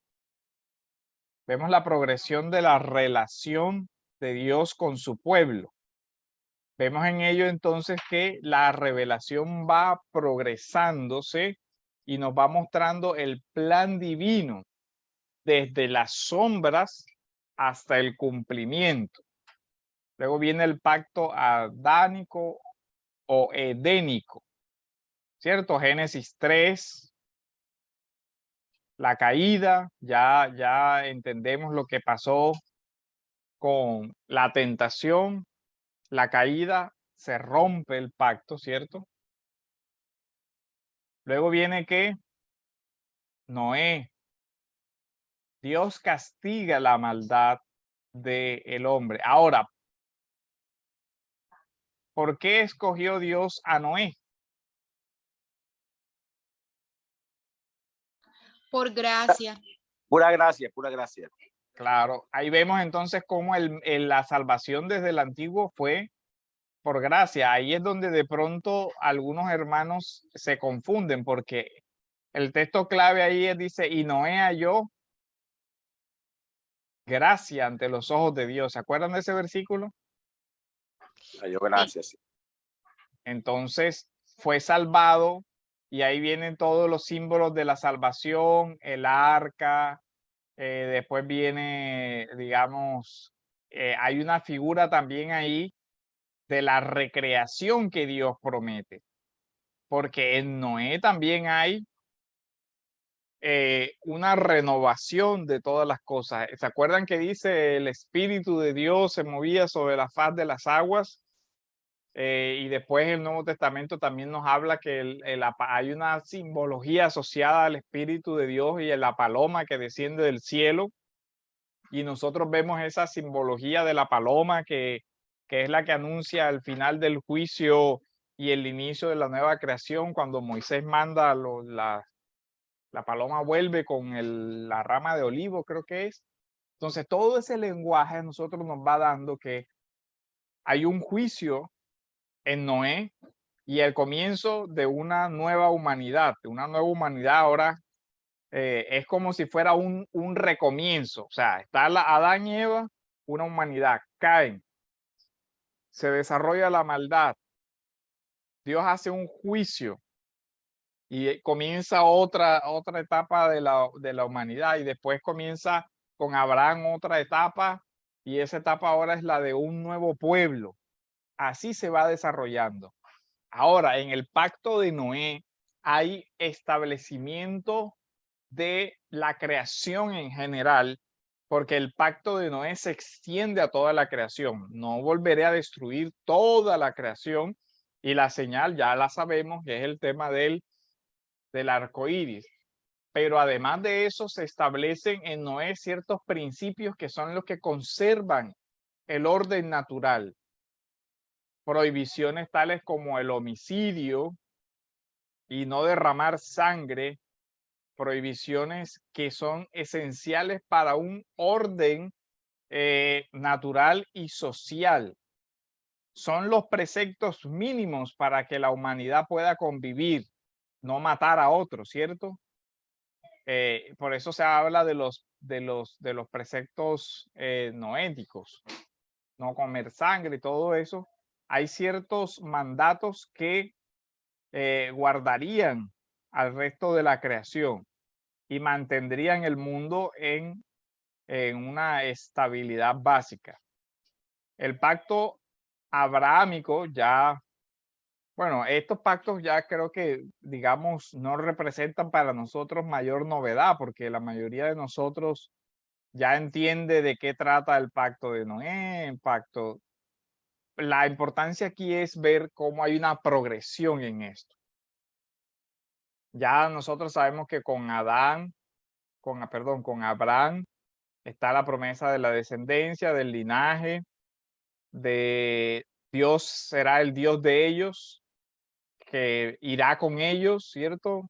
Vemos la progresión de la relación de Dios con su pueblo. Vemos en ello entonces que la revelación va progresándose y nos va mostrando el plan divino desde las sombras hasta el cumplimiento. Luego viene el pacto adánico o edénico, ¿cierto? Génesis 3, la caída, ya entendemos lo que pasó con la tentación, la caída, se rompe el pacto, ¿cierto? Luego viene que Noé, Dios castiga la maldad del hombre. Ahora, ¿por qué escogió Dios a Noé? Por gracia. Pura gracia, pura gracia. Claro, ahí vemos entonces cómo la salvación desde el antiguo fue por gracia. Ahí es donde de pronto algunos hermanos se confunden porque el texto clave ahí dice, y Noé halló gracia ante los ojos de Dios. ¿Se acuerdan de ese versículo? Yo gracias. Entonces fue salvado y ahí vienen todos los símbolos de la salvación, el arca, después viene, digamos, hay una figura también ahí de la recreación que Dios promete, porque en Noé también hay una renovación de todas las cosas. ¿Se acuerdan que dice el Espíritu de Dios se movía sobre la faz de las aguas? Y después el Nuevo Testamento también nos habla que hay una simbología asociada al Espíritu de Dios y a la paloma que desciende del cielo. Y nosotros vemos esa simbología de la paloma que es la que anuncia el final del juicio y el inicio de la nueva creación. Cuando Moisés manda la paloma vuelve con la rama de olivo, creo que es. Entonces todo ese lenguaje a nosotros nos va dando que hay un juicio en Noé y el comienzo de una nueva humanidad. Ahora es como si fuera un recomienzo. O sea, está Adán y Eva, una humanidad, caen, se desarrolla la maldad, Dios hace un juicio y comienza otra etapa de la humanidad y después comienza con Abraham otra etapa y esa etapa ahora es la de un nuevo pueblo. Así se va desarrollando. Ahora, en el pacto de Noé hay establecimiento de la creación en general, porque el pacto de Noé se extiende a toda la creación. No volveré a destruir toda la creación y la señal ya la sabemos, que es el tema del arco iris. Pero además de eso, se establecen en Noé ciertos principios que son los que conservan el orden natural. Prohibiciones tales como el homicidio y no derramar sangre, prohibiciones que son esenciales para un orden natural y social. Son los preceptos mínimos para que la humanidad pueda convivir, no matar a otros, ¿cierto? Por eso se habla de los preceptos no éticos, no comer sangre y todo eso. Hay ciertos mandatos que guardarían al resto de la creación y mantendrían el mundo en una estabilidad básica. El pacto abrahámico ya, bueno, estos pactos ya creo que, digamos, no representan para nosotros mayor novedad, porque la mayoría de nosotros ya entiende de qué trata el pacto de Noé, el pacto. La importancia aquí es ver cómo hay una progresión en esto. Ya nosotros sabemos que con Abraham está la promesa de la descendencia, del linaje, de Dios será el Dios de ellos, que irá con ellos, ¿cierto?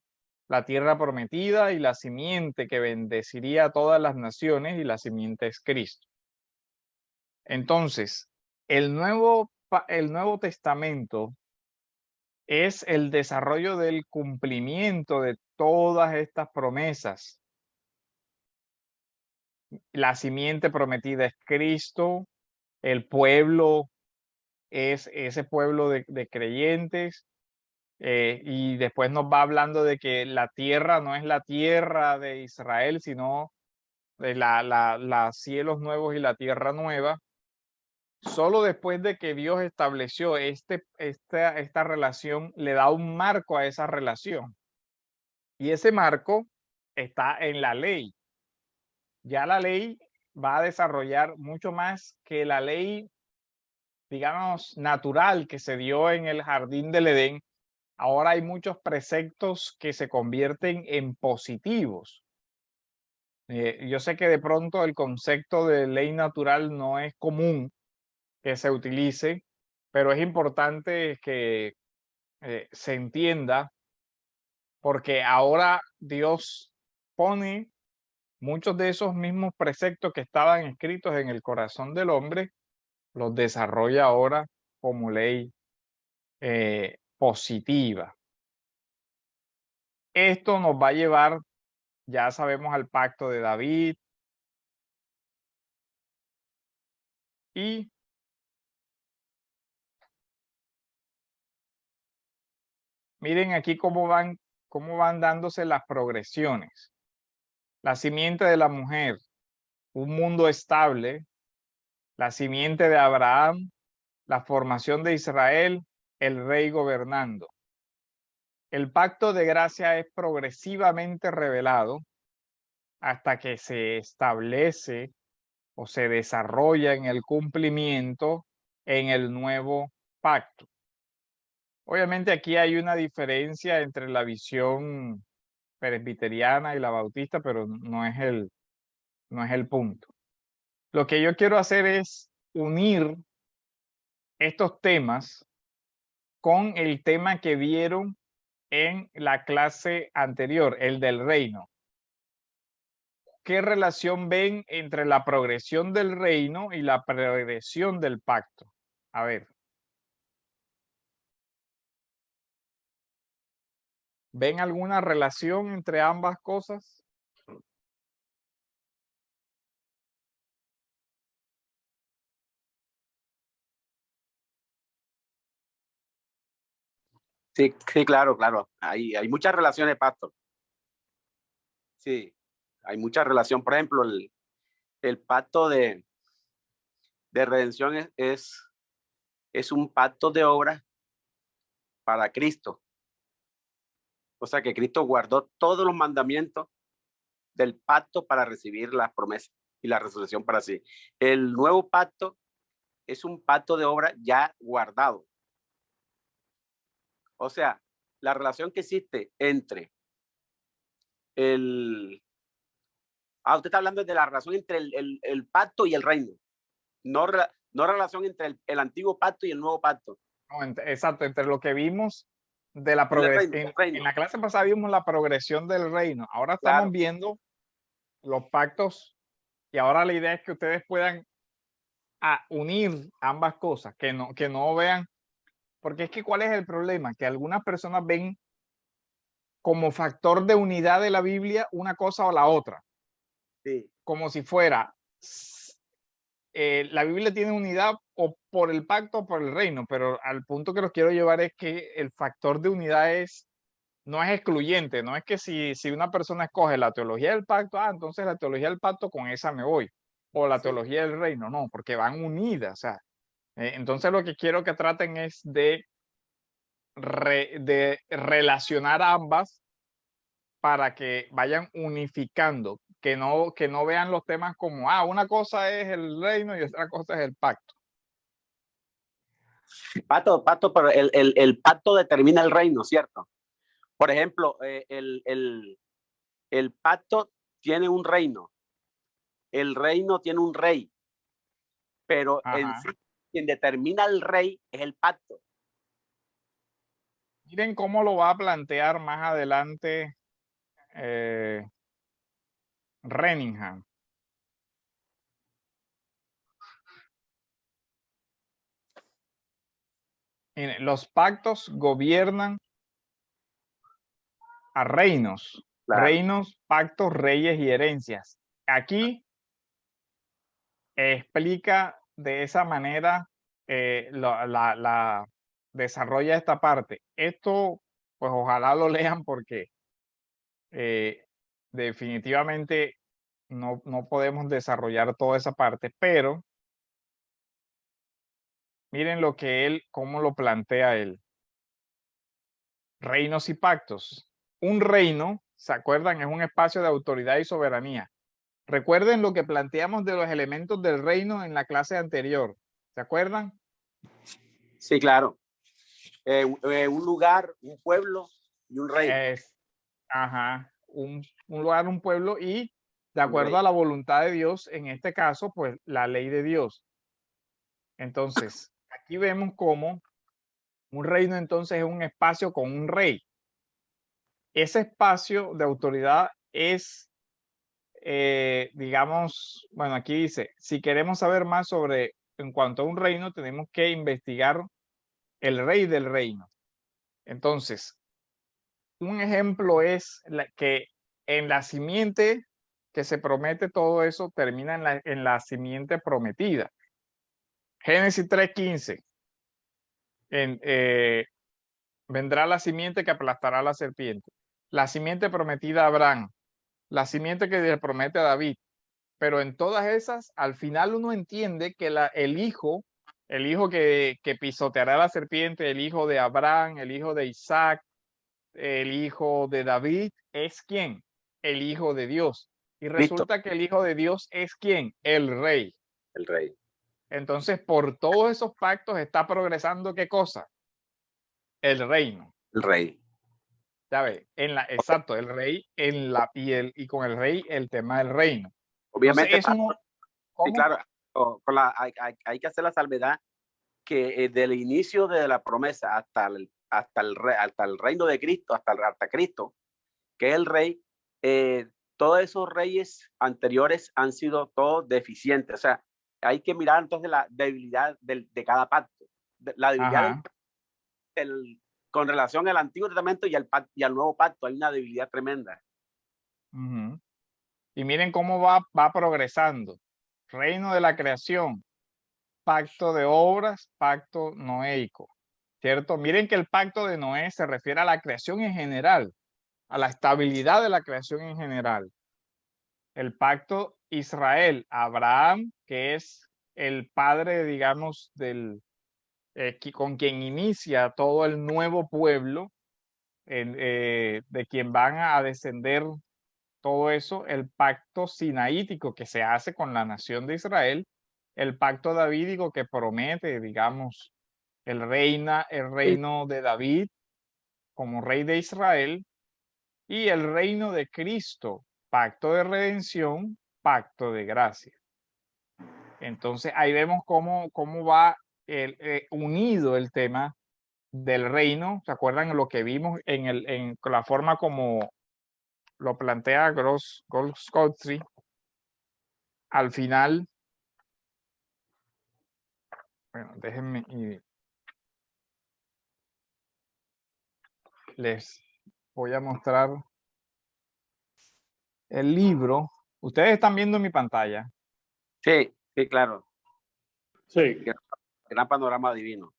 La tierra prometida y la simiente que bendeciría a todas las naciones y la simiente es Cristo. Entonces, el Nuevo Testamento es el desarrollo del cumplimiento de todas estas promesas. la simiente prometida es Cristo, el pueblo es ese pueblo de creyentes, y después nos va hablando de que la tierra no es la tierra de Israel, sino de los cielos nuevos y la tierra nueva. Solo después de que Dios estableció esta relación, le da un marco a esa relación. Y ese marco está en la ley. Ya la ley va a desarrollar mucho más que la ley, digamos, natural que se dio en el jardín del Edén. Ahora hay muchos preceptos que se convierten en positivos. Yo sé que de pronto el concepto de ley natural no es común que se utilice, pero es importante que se entienda, porque ahora Dios pone muchos de esos mismos preceptos que estaban escritos en el corazón del hombre, los desarrolla ahora como ley positiva. Esto nos va a llevar, ya sabemos, al pacto de David, y miren aquí cómo van dándose las progresiones. La simiente de la mujer, un mundo estable, la simiente de Abraham, la formación de Israel, el rey gobernando. El pacto de gracia es progresivamente revelado hasta que se establece o se desarrolla en el cumplimiento en el nuevo pacto. Obviamente aquí hay una diferencia entre la visión presbiteriana y la bautista, pero no es el punto. Lo que yo quiero hacer es unir estos temas con el tema que vieron en la clase anterior, el del reino. ¿Qué relación ven entre la progresión del reino y la progresión del pacto? A ver. ¿Ven alguna relación entre ambas cosas? Sí, sí, claro, claro. Hay muchas relaciones, pastor. Sí, hay mucha relación. Por ejemplo, el pacto de redención es un pacto de obra para Cristo. O sea que Cristo guardó todos los mandamientos del pacto para recibir las promesas y la resurrección para sí. El nuevo pacto es un pacto de obra ya guardado. O sea, la relación que existe entre el... usted está hablando de la relación entre el pacto y el reino. No relación entre el antiguo pacto y el nuevo pacto. No, exacto, entre lo que vimos de la progresión. En la clase pasada vimos la progresión del reino. Ahora estamos viendo los pactos, y ahora la idea es que ustedes puedan unir ambas cosas, que no vean, porque es que ¿cuál es el problema? Que algunas personas ven como factor de unidad de la Biblia una cosa o la otra. Sí. Como si fuera, la Biblia tiene unidad o por el pacto o por el reino, pero al punto que los quiero llevar es que el factor de unidad no es excluyente, no es que si una persona escoge la teología del pacto, entonces la teología del pacto con esa me voy, o la teología del reino, no, porque van unidas, o sea, entonces lo que quiero que traten es de relacionar ambas para que vayan unificando, que no vean los temas como, una cosa es el reino y otra cosa es el pacto. Pacto, pero el pacto determina el reino, ¿cierto? Por ejemplo, el pacto tiene un reino, el reino tiene un rey, pero en sí, quien determina el rey es el pacto. Miren cómo lo va a plantear más adelante Renningham. Miren, los pactos gobiernan a reinos, Claro. reinos, pactos, reyes y herencias. Aquí explica de esa manera, desarrolla esta parte. Esto, pues ojalá lo lean porque definitivamente no podemos desarrollar toda esa parte, pero miren lo que él, cómo lo plantea él. Reinos y pactos. Un reino, ¿se acuerdan? Es un espacio de autoridad y soberanía. Recuerden lo que planteamos de los elementos del reino en la clase anterior. ¿Se acuerdan? Sí, claro. Un lugar, un pueblo y un rey. Ajá, un lugar, un pueblo y de Un acuerdo rey. a la voluntad de Dios, en este caso, pues la ley de Dios. Entonces, aquí vemos cómo un reino entonces es un espacio con un rey. Ese espacio de autoridad es, digamos, bueno, aquí dice, si queremos saber más sobre, en cuanto a un reino, tenemos que investigar el rey del reino. Entonces, un ejemplo es que en la simiente que se promete todo eso termina en la simiente prometida. Génesis 3:15. Vendrá la simiente que aplastará a la serpiente. La simiente prometida a Abraham. La simiente que le promete a David. Pero en todas esas, al final uno entiende que el hijo que pisoteará a la serpiente, el hijo de Abraham, el hijo de Isaac, el hijo de David, ¿es quién? El hijo de Dios. Y Cristo, resulta que el hijo de Dios es quién? El rey. el rey. Entonces, por todos esos pactos está progresando ¿qué cosa? El reino. El rey. ¿Sabe? Exacto, el rey y con el rey el tema del reino. Entonces, Obviamente, eso no, sí, ¿cómo? claro, hay que hacer la salvedad que del inicio de la promesa hasta el reino de Cristo, hasta Cristo, que es el rey, todos esos reyes anteriores han sido todos deficientes. O sea, hay que mirar entonces la debilidad de cada pacto. La debilidad Ajá. con relación al Antiguo Testamento y al Nuevo Pacto, hay una debilidad tremenda. Uh-huh. Y miren cómo va progresando. Reino de la creación, pacto de obras, pacto noéico, ¿cierto? Miren que el pacto de Noé se refiere a la creación en general, a la estabilidad de la creación en general. El pacto Israel, Abraham, que es el padre, digamos, con quien inicia todo el nuevo pueblo, de quien van a descender todo eso, el pacto sinaítico que se hace con la nación de Israel, el pacto davídico que promete, digamos, el reino de David como rey de Israel y el reino de Cristo, pacto de redención, pacto de gracia. Entonces ahí vemos cómo va unido el tema del reino. ¿Se acuerdan lo que vimos en la forma como lo plantea Goldscottry? Al final, bueno, déjenme y les voy a mostrar el libro. Ustedes están viendo mi pantalla. Sí, sí, claro. Sí. Gran panorama divino.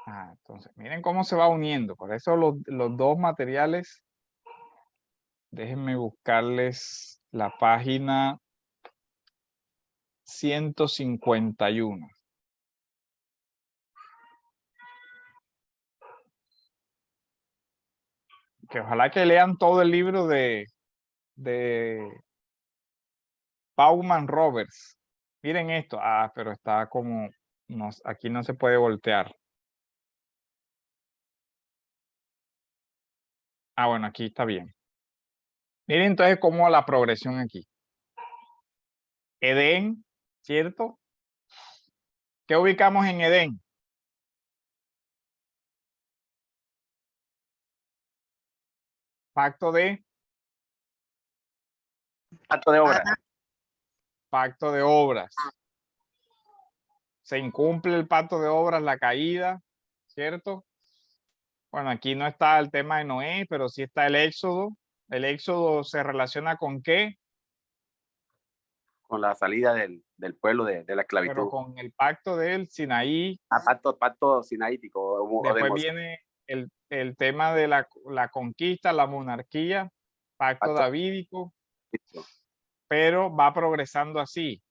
Entonces, miren cómo se va uniendo. Por eso los dos materiales, déjenme buscarles la página 151. Que ojalá que lean todo el libro de Bauman Roberts. Miren esto. Pero está como, aquí no se puede voltear. Bueno, aquí está bien. Miren entonces cómo la progresión aquí. Edén, ¿cierto? ¿Qué ubicamos en Edén? Pacto de Pacto de obra. Pacto de obras. Se incumple el pacto de obras, la caída, ¿cierto? Bueno, aquí no está el tema de Noé, pero sí está el Éxodo. El Éxodo se relaciona con ¿qué? con la salida del pueblo de la pero esclavitud. con el pacto del Sinaí, Pacto sinaítico o de después Mosés. viene el tema de la conquista, la monarquía, pacto Pacto davídico, sinaítico. pero va progresando así.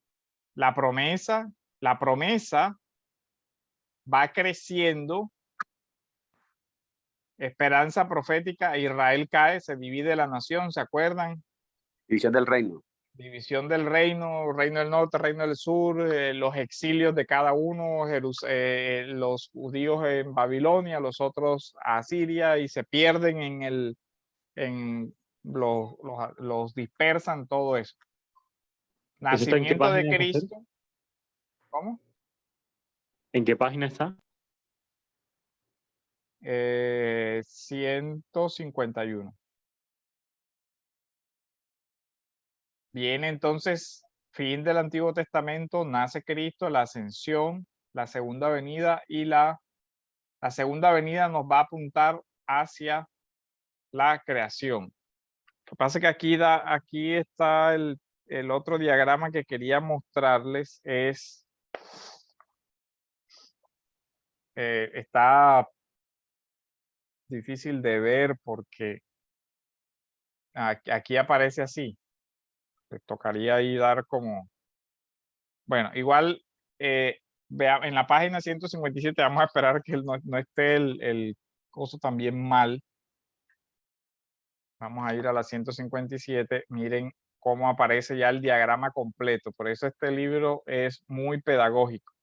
La promesa va creciendo, esperanza profética, Israel cae, se divide la nación, ¿se acuerdan? División del reino. División del reino, reino del norte, reino del sur, los exilios de cada uno, los judíos en Babilonia, los otros a Siria, y se pierden los dispersan, todo eso. ¿Eso está en qué Nacimiento de página, Pastor? Cristo. ¿Cómo? ¿En qué página está? 151. Viene entonces, fin del Antiguo Testamento, nace Cristo, la ascensión, la segunda venida, y la segunda venida nos va a apuntar hacia la creación. Lo que pasa es que aquí está el otro diagrama que quería mostrarles, está difícil de ver porque aquí aparece así. Les tocaría ahí dar como, bueno, igual en la página 157 vamos a esperar que no esté el coso también mal. Vamos a ir a la 157. Miren cómo aparece ya el diagrama completo. Por eso este libro es muy pedagógico.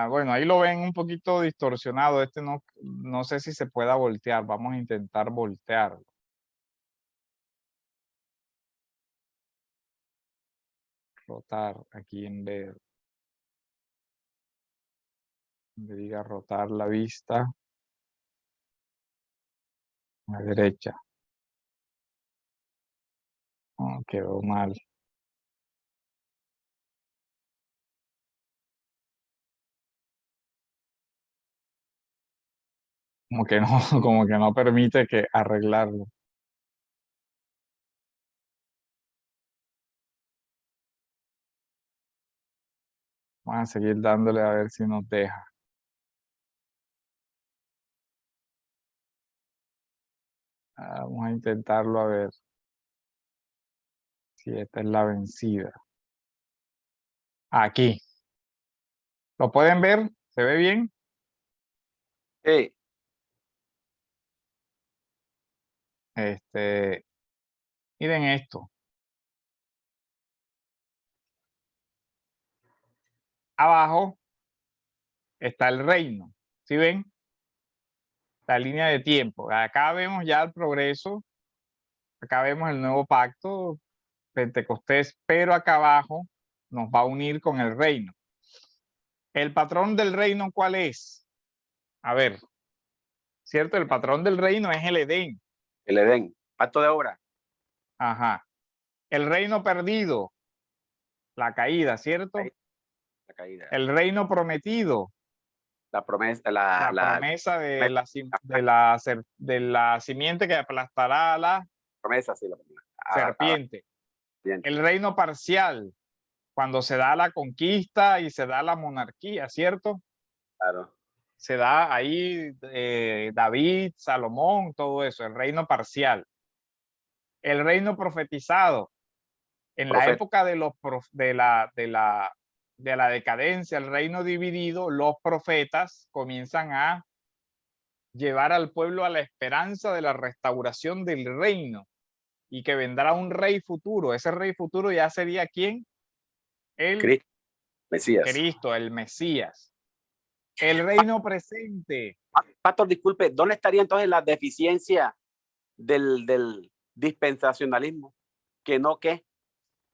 Bueno, ahí lo ven un poquito distorsionado. Este no sé si se pueda voltear. Vamos a intentar voltearlo. Rotar aquí en ver. Donde diga rotar la vista a la derecha. Oh, quedó mal. Como que no, como que no permite que arreglarlo. Vamos a seguir dándole a ver si nos deja. Vamos a intentarlo a ver si esta es la vencida. Aquí. ¿Lo pueden ver? ¿Se ve bien? Miren esto. Abajo está el reino. ¿Sí ven? La línea de tiempo. Acá vemos ya el progreso. Acá vemos el nuevo pacto, Pentecostés, pero acá abajo nos va a unir con el reino. ¿El patrón del reino cuál es? A ver, ¿cierto? El patrón del reino es el Edén. El Edén. Pacto de obra. Ajá. El reino perdido, la caída, ¿cierto? La caída. El reino prometido, La promesa, la promesa de la simiente que aplastará a la promesa, sí, serpiente. El reino parcial, cuando se da la conquista y se da la monarquía, ¿cierto? Claro. Se da ahí David, Salomón, todo eso, el reino parcial. El reino profetizado, en la época de la decadencia, el reino dividido, los profetas comienzan a llevar al pueblo a la esperanza de la restauración del reino y que vendrá un rey futuro. Ese rey futuro ya sería ¿quién? El Cristo, el Mesías. El reino presente. Pastor, disculpe, ¿dónde estaría entonces la deficiencia del dispensacionalismo? Que no, ¿qué?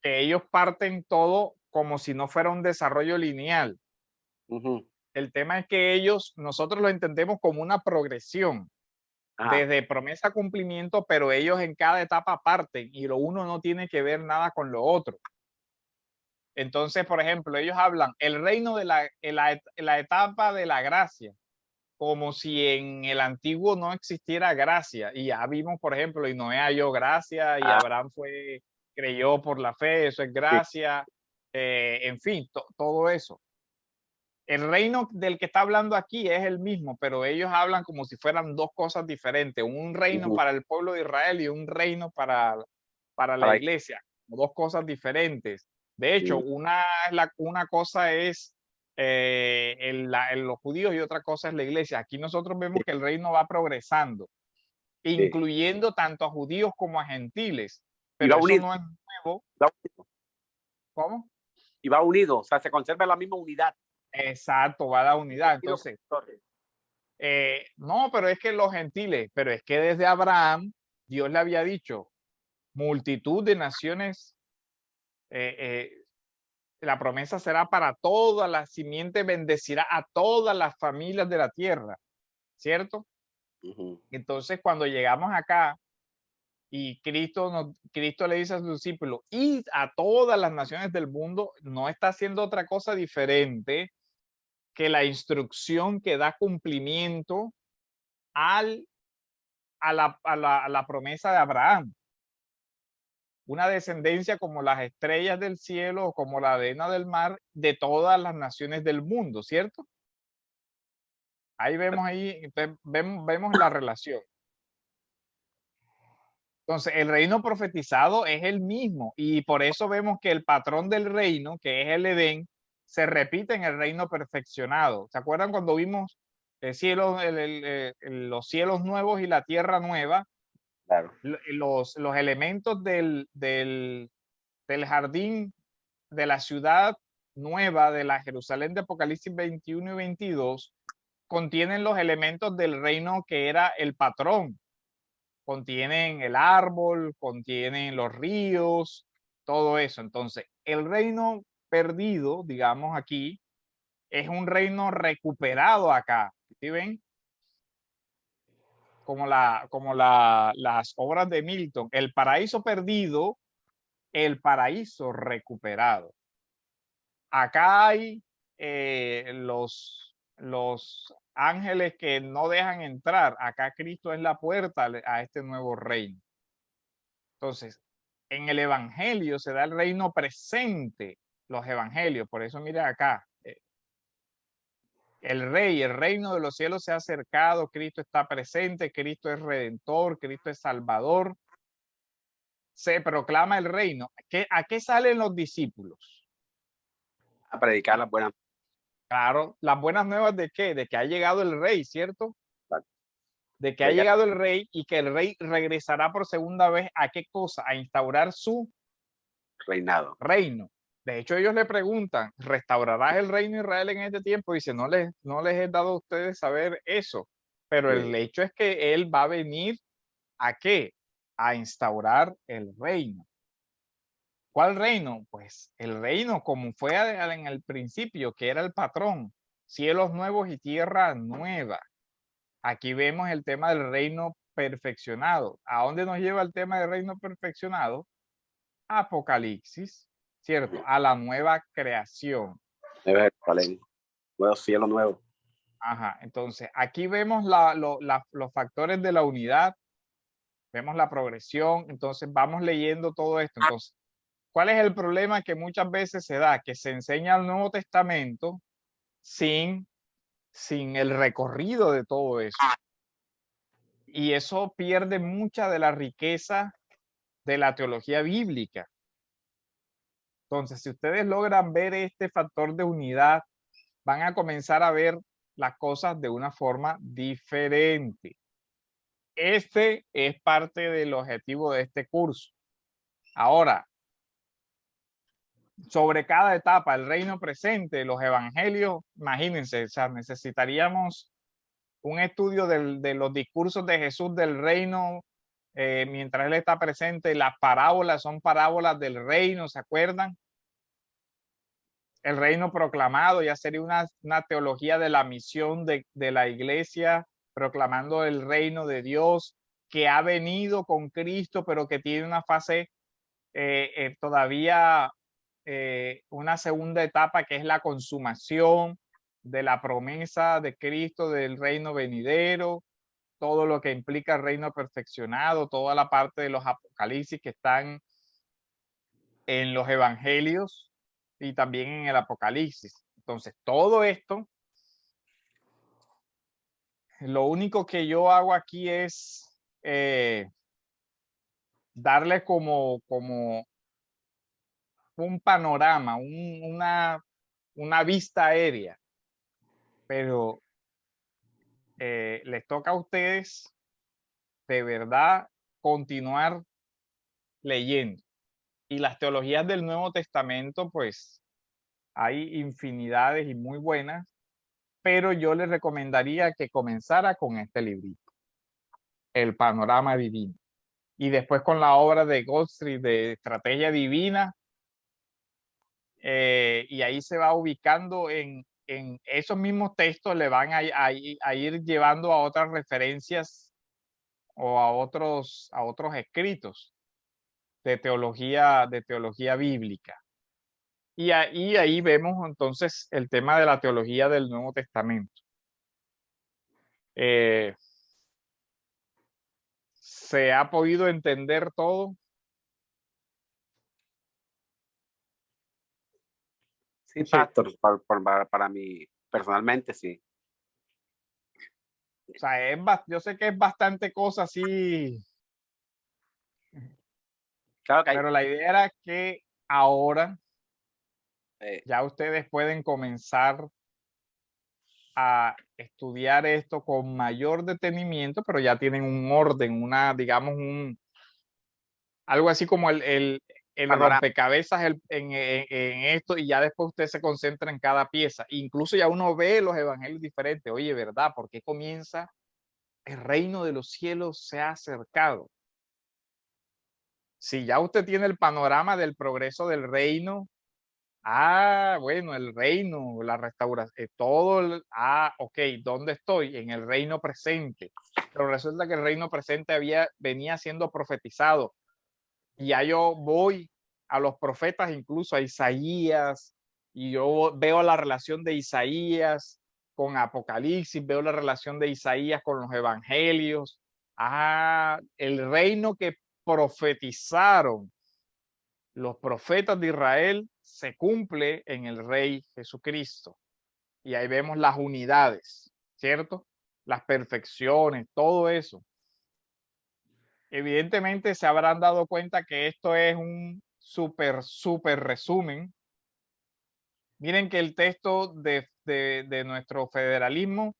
Que ellos parten todo como si no fuera un desarrollo lineal. El tema es que nosotros lo entendemos como una progresión. Desde promesa a cumplimiento, pero ellos en cada etapa parten y lo uno no tiene que ver nada con lo otro. Entonces, por ejemplo, ellos hablan el reino de la etapa de la gracia. como si en el antiguo no existiera gracia. Y ya vimos, por ejemplo, y Noé halló gracia, y Abraham creyó por la fe, eso es gracia, en fin, todo eso. El reino del que está hablando aquí es el mismo, pero ellos hablan como si fueran dos cosas diferentes, un reino para el pueblo de Israel y un reino para la iglesia, dos cosas diferentes. De hecho, una cosa es los judíos y otra cosa es la iglesia. Aquí nosotros vemos que el reino va progresando, incluyendo tanto a judíos como a gentiles, pero eso no es nuevo. ¿Cómo? Y va unido, o sea, se conserva la misma unidad. Exacto, va a la unidad. Entonces, no, pero es que los gentiles, pero es que desde Abraham, Dios le había dicho, multitud de naciones, la promesa será para toda la simiente, bendecirá a todas las familias de la tierra, ¿cierto? Entonces, cuando llegamos acá y Cristo le dice a sus discípulos, y a todas las naciones del mundo, no está haciendo otra cosa diferente que la instrucción que da cumplimiento a la promesa de Abraham. Una descendencia como las estrellas del cielo o como la arena del mar de todas las naciones del mundo, ¿cierto? Ahí vemos la relación. Entonces, el reino profetizado es el mismo y por eso vemos que el patrón del reino, que es el Edén, se repite en el reino perfeccionado. ¿Se acuerdan cuando vimos los cielos nuevos y la tierra nueva? Claro. Los elementos del jardín de la ciudad nueva de la Jerusalén de Apocalipsis 21 y 22 contienen los elementos del reino que era el patrón. Contienen el árbol, contienen los ríos, todo eso. Entonces, el reino perdido, digamos aquí, es un reino recuperado acá. ¿Sí ven? Como las obras de Milton. El paraíso perdido, el paraíso recuperado. Acá hay los ángeles que no dejan entrar. Acá Cristo es la puerta a este nuevo reino. Entonces, en el evangelio se da el reino presente, los evangelios. Por eso mira acá, el reino de los cielos se ha acercado, Cristo está presente, Cristo es redentor, Cristo es salvador. Se proclama el reino. ¿A qué salen los discípulos? A predicar las buenas. Claro, las buenas nuevas de qué? De que ha llegado el rey, ¿cierto? Claro. De que ha llegado el rey y que el rey regresará por segunda vez a qué cosa? A instaurar su reino. De hecho, ellos le preguntan, ¿restaurarás el reino de Israel en este tiempo? Dice, no les he dado a ustedes saber eso, pero el hecho es que él va a venir ¿a qué? A instaurar el reino. ¿Cuál reino? Pues el reino como fue en el principio, que era el patrón, cielos nuevos y tierra nueva. Aquí vemos el tema del reino perfeccionado. ¿A dónde nos lleva el tema del reino perfeccionado? Apocalipsis, ¿cierto? A la nueva creación. Nuevo cielo nuevo. Ajá, entonces aquí vemos los factores de la unidad, vemos la progresión, entonces vamos leyendo todo esto. Entonces, ¿cuál es el problema que muchas veces se da? Que se enseña el Nuevo Testamento sin el recorrido de todo eso. Y eso pierde mucha de la riqueza de la teología bíblica. Entonces, si ustedes logran ver este factor de unidad, van a comenzar a ver las cosas de una forma diferente. Este es parte del objetivo de este curso. Ahora, sobre cada etapa, el reino presente, los evangelios, imagínense, o sea, necesitaríamos un estudio de los discursos de Jesús del reino mientras él está presente. Las parábolas son parábolas del reino, ¿se acuerdan? El reino proclamado ya sería una teología de la misión de la iglesia, proclamando el reino de Dios que ha venido con Cristo, pero que tiene una fase todavía, una segunda etapa que es la consumación de la promesa de Cristo del reino venidero, todo lo que implica el reino perfeccionado, toda la parte de los apocalipsis que están en los evangelios y también en el apocalipsis. Entonces, todo esto, lo único que yo hago aquí es darle como un panorama, una vista aérea, pero les toca a ustedes de verdad continuar leyendo. Y las teologías del Nuevo Testamento, pues hay infinidades y muy buenas, pero yo les recomendaría que comenzara con este librito, El Panorama Divino, y después con la obra de Gottfried de Estrategia Divina, y ahí se va ubicando en esos mismos textos, le van a ir llevando a otras referencias o a otros escritos de teología bíblica. Y ahí vemos entonces el tema de la teología del Nuevo Testamento. ¿Se ha podido entender todo? Sí, pastor, para mí, personalmente, sí. O sea, yo sé que es bastante cosa así, Claro que hay, pero la idea era que ahora eh, ya ustedes pueden comenzar a estudiar esto con mayor detenimiento, pero ya tienen un orden, digamos, algo así como el panorama. rompecabezas en esto, y ya después usted se concentra en cada pieza. Incluso ya uno ve los evangelios diferentes. Oye, ¿verdad? ¿Por qué comienza? El reino de los cielos se ha acercado. Si ya usted tiene el panorama del progreso del reino, bueno, el reino, la restauración, ok, ¿dónde estoy? En el reino presente. Pero resulta que el reino presente venía siendo profetizado. Y ya yo voy a los profetas, incluso a Isaías, y yo veo la relación de Isaías con Apocalipsis, veo la relación de Isaías con los evangelios. El reino que profetizaron los profetas de Israel se cumple en el Rey Jesucristo. Y ahí vemos las unidades, ¿cierto? Las perfecciones, todo eso. Evidentemente se habrán dado cuenta que esto es un súper resumen. Miren que el texto de nuestro federalismo,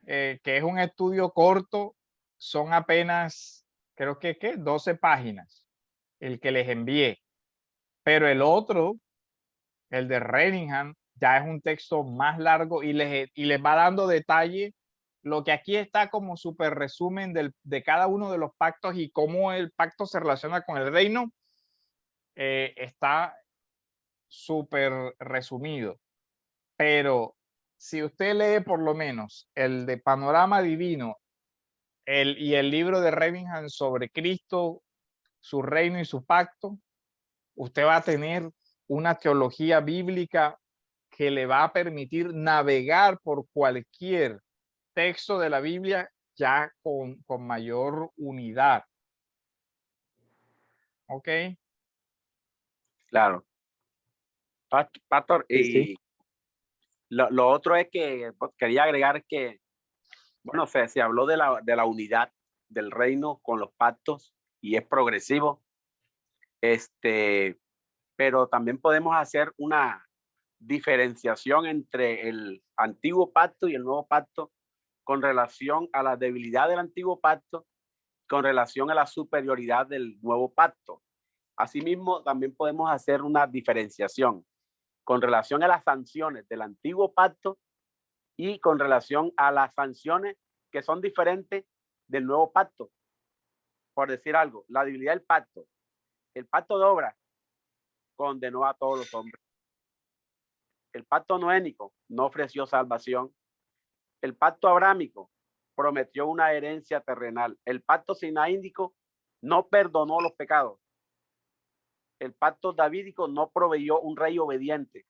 que es un estudio corto, son apenas, creo que, 12 páginas, el que les envié. Pero el otro, el de Redingham, ya es un texto más largo y les va dando detalle. Lo que aquí está como súper resumen de cada uno de los pactos y cómo el pacto se relaciona con el reino, está súper resumido. Pero si usted lee por lo menos el de Panorama Divino y el libro de Redingham sobre Cristo, su reino y su pacto, usted va a tener una teología bíblica que le va a permitir navegar por cualquier texto de la Biblia ya con mayor unidad. ¿Ok? Claro. Pastor, Sí, sí. y lo otro es que pues, quería agregar que, bueno, se habló de la unidad del reino con los pactos y es progresivo, pero también podemos hacer una diferenciación entre el antiguo pacto y el nuevo pacto con relación a la debilidad del antiguo pacto, con relación a la superioridad del nuevo pacto. Asimismo, también podemos hacer una diferenciación con relación a las sanciones del antiguo pacto y con relación a las sanciones que son diferentes del nuevo pacto. Por decir algo, la debilidad del pacto. El pacto de obra condenó a todos los hombres. El pacto noénico no ofreció salvación. El pacto abrámico prometió una herencia terrenal. El pacto sinaídico no perdonó los pecados. El pacto davídico no proveyó un rey obediente.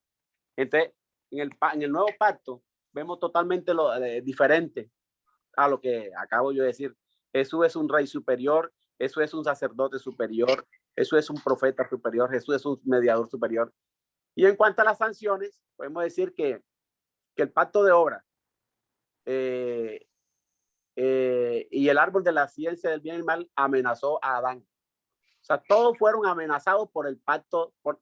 Entonces, en el nuevo pacto vemos totalmente diferente a lo que acabo yo de decir. Jesús es un rey superior, Jesús es un sacerdote superior, Jesús es un profeta superior, Jesús es un mediador superior. Y en cuanto a las sanciones, podemos decir que el pacto de obra y el árbol de la ciencia del bien y el mal amenazó a Adán. O sea, todos fueron amenazados por el pacto, por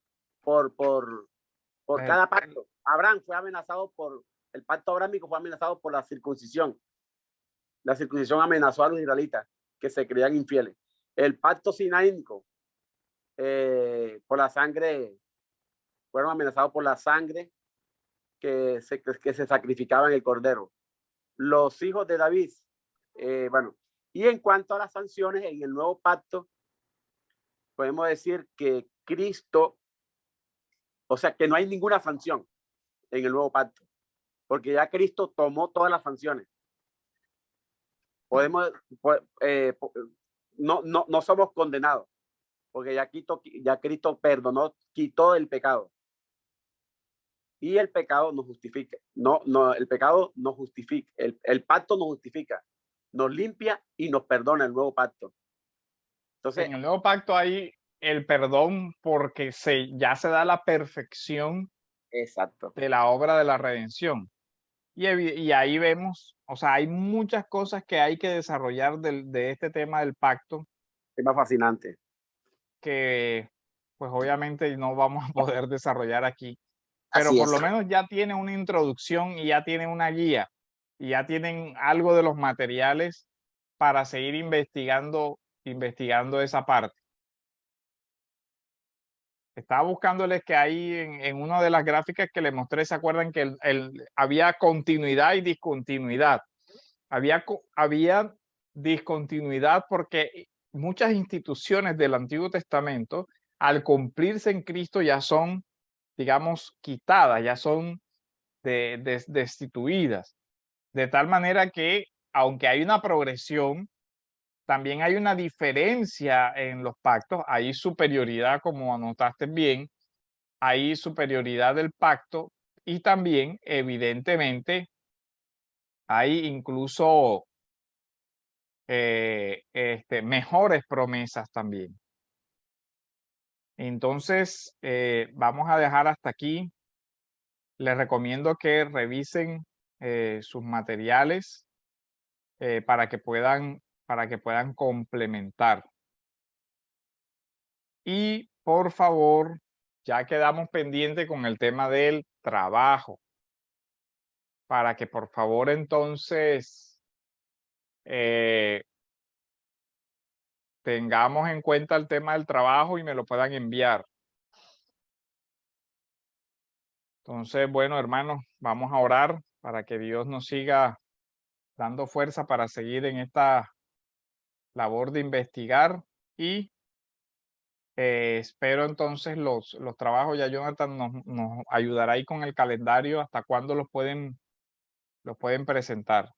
cada pacto. Abraham fue amenazado por el pacto abrámico, fue amenazado por la circuncisión. La circuncisión amenazó a los israelitas que se creían infieles. El pacto sinaínico, por la sangre, fueron amenazados por la sangre que se sacrificaba en el cordero. Los hijos de David, bueno, y en cuanto a las sanciones en el nuevo pacto, podemos decir que Cristo, o sea, que no hay ninguna sanción en el nuevo pacto, porque ya Cristo tomó todas las sanciones. Podemos, no somos condenados, porque ya Cristo perdonó, quitó el pecado. Y el pecado nos justifica. El pecado nos justifica. El pacto nos justifica, nos limpia y nos perdona el nuevo pacto. Entonces, en el nuevo pacto hay el perdón porque ya se da la perfección exacto. de la obra de la redención. Y ahí vemos, o sea, hay muchas cosas que hay que desarrollar de este tema del pacto. Tema fascinante. Que pues obviamente no vamos a poder desarrollar aquí. Pero Así por es. lo menos ya tiene una introducción y ya tiene una guía. Y ya tienen algo de los materiales para seguir investigando esa parte. Estaba buscándoles que ahí en una de las gráficas que les mostré, ¿se acuerdan que había continuidad y discontinuidad? Había discontinuidad porque muchas instituciones del Antiguo Testamento, al cumplirse en Cristo, ya son, digamos, quitadas, ya son destituidas. De tal manera que, aunque hay una progresión, también hay una diferencia en los pactos, hay superioridad, como anotaste bien, hay superioridad del pacto y también, evidentemente, hay incluso mejores promesas también. Entonces, vamos a dejar hasta aquí. Les recomiendo que revisen sus materiales para que puedan complementar. Y por favor, ya quedamos pendientes con el tema del trabajo, para que por favor entonces tengamos en cuenta el tema del trabajo y me lo puedan enviar. Entonces, bueno, hermanos, vamos a orar para que Dios nos siga dando fuerza para seguir en esta labor de investigar y espero entonces los trabajos. Ya Jonathan nos ayudará ahí con el calendario hasta cuándo los pueden presentar.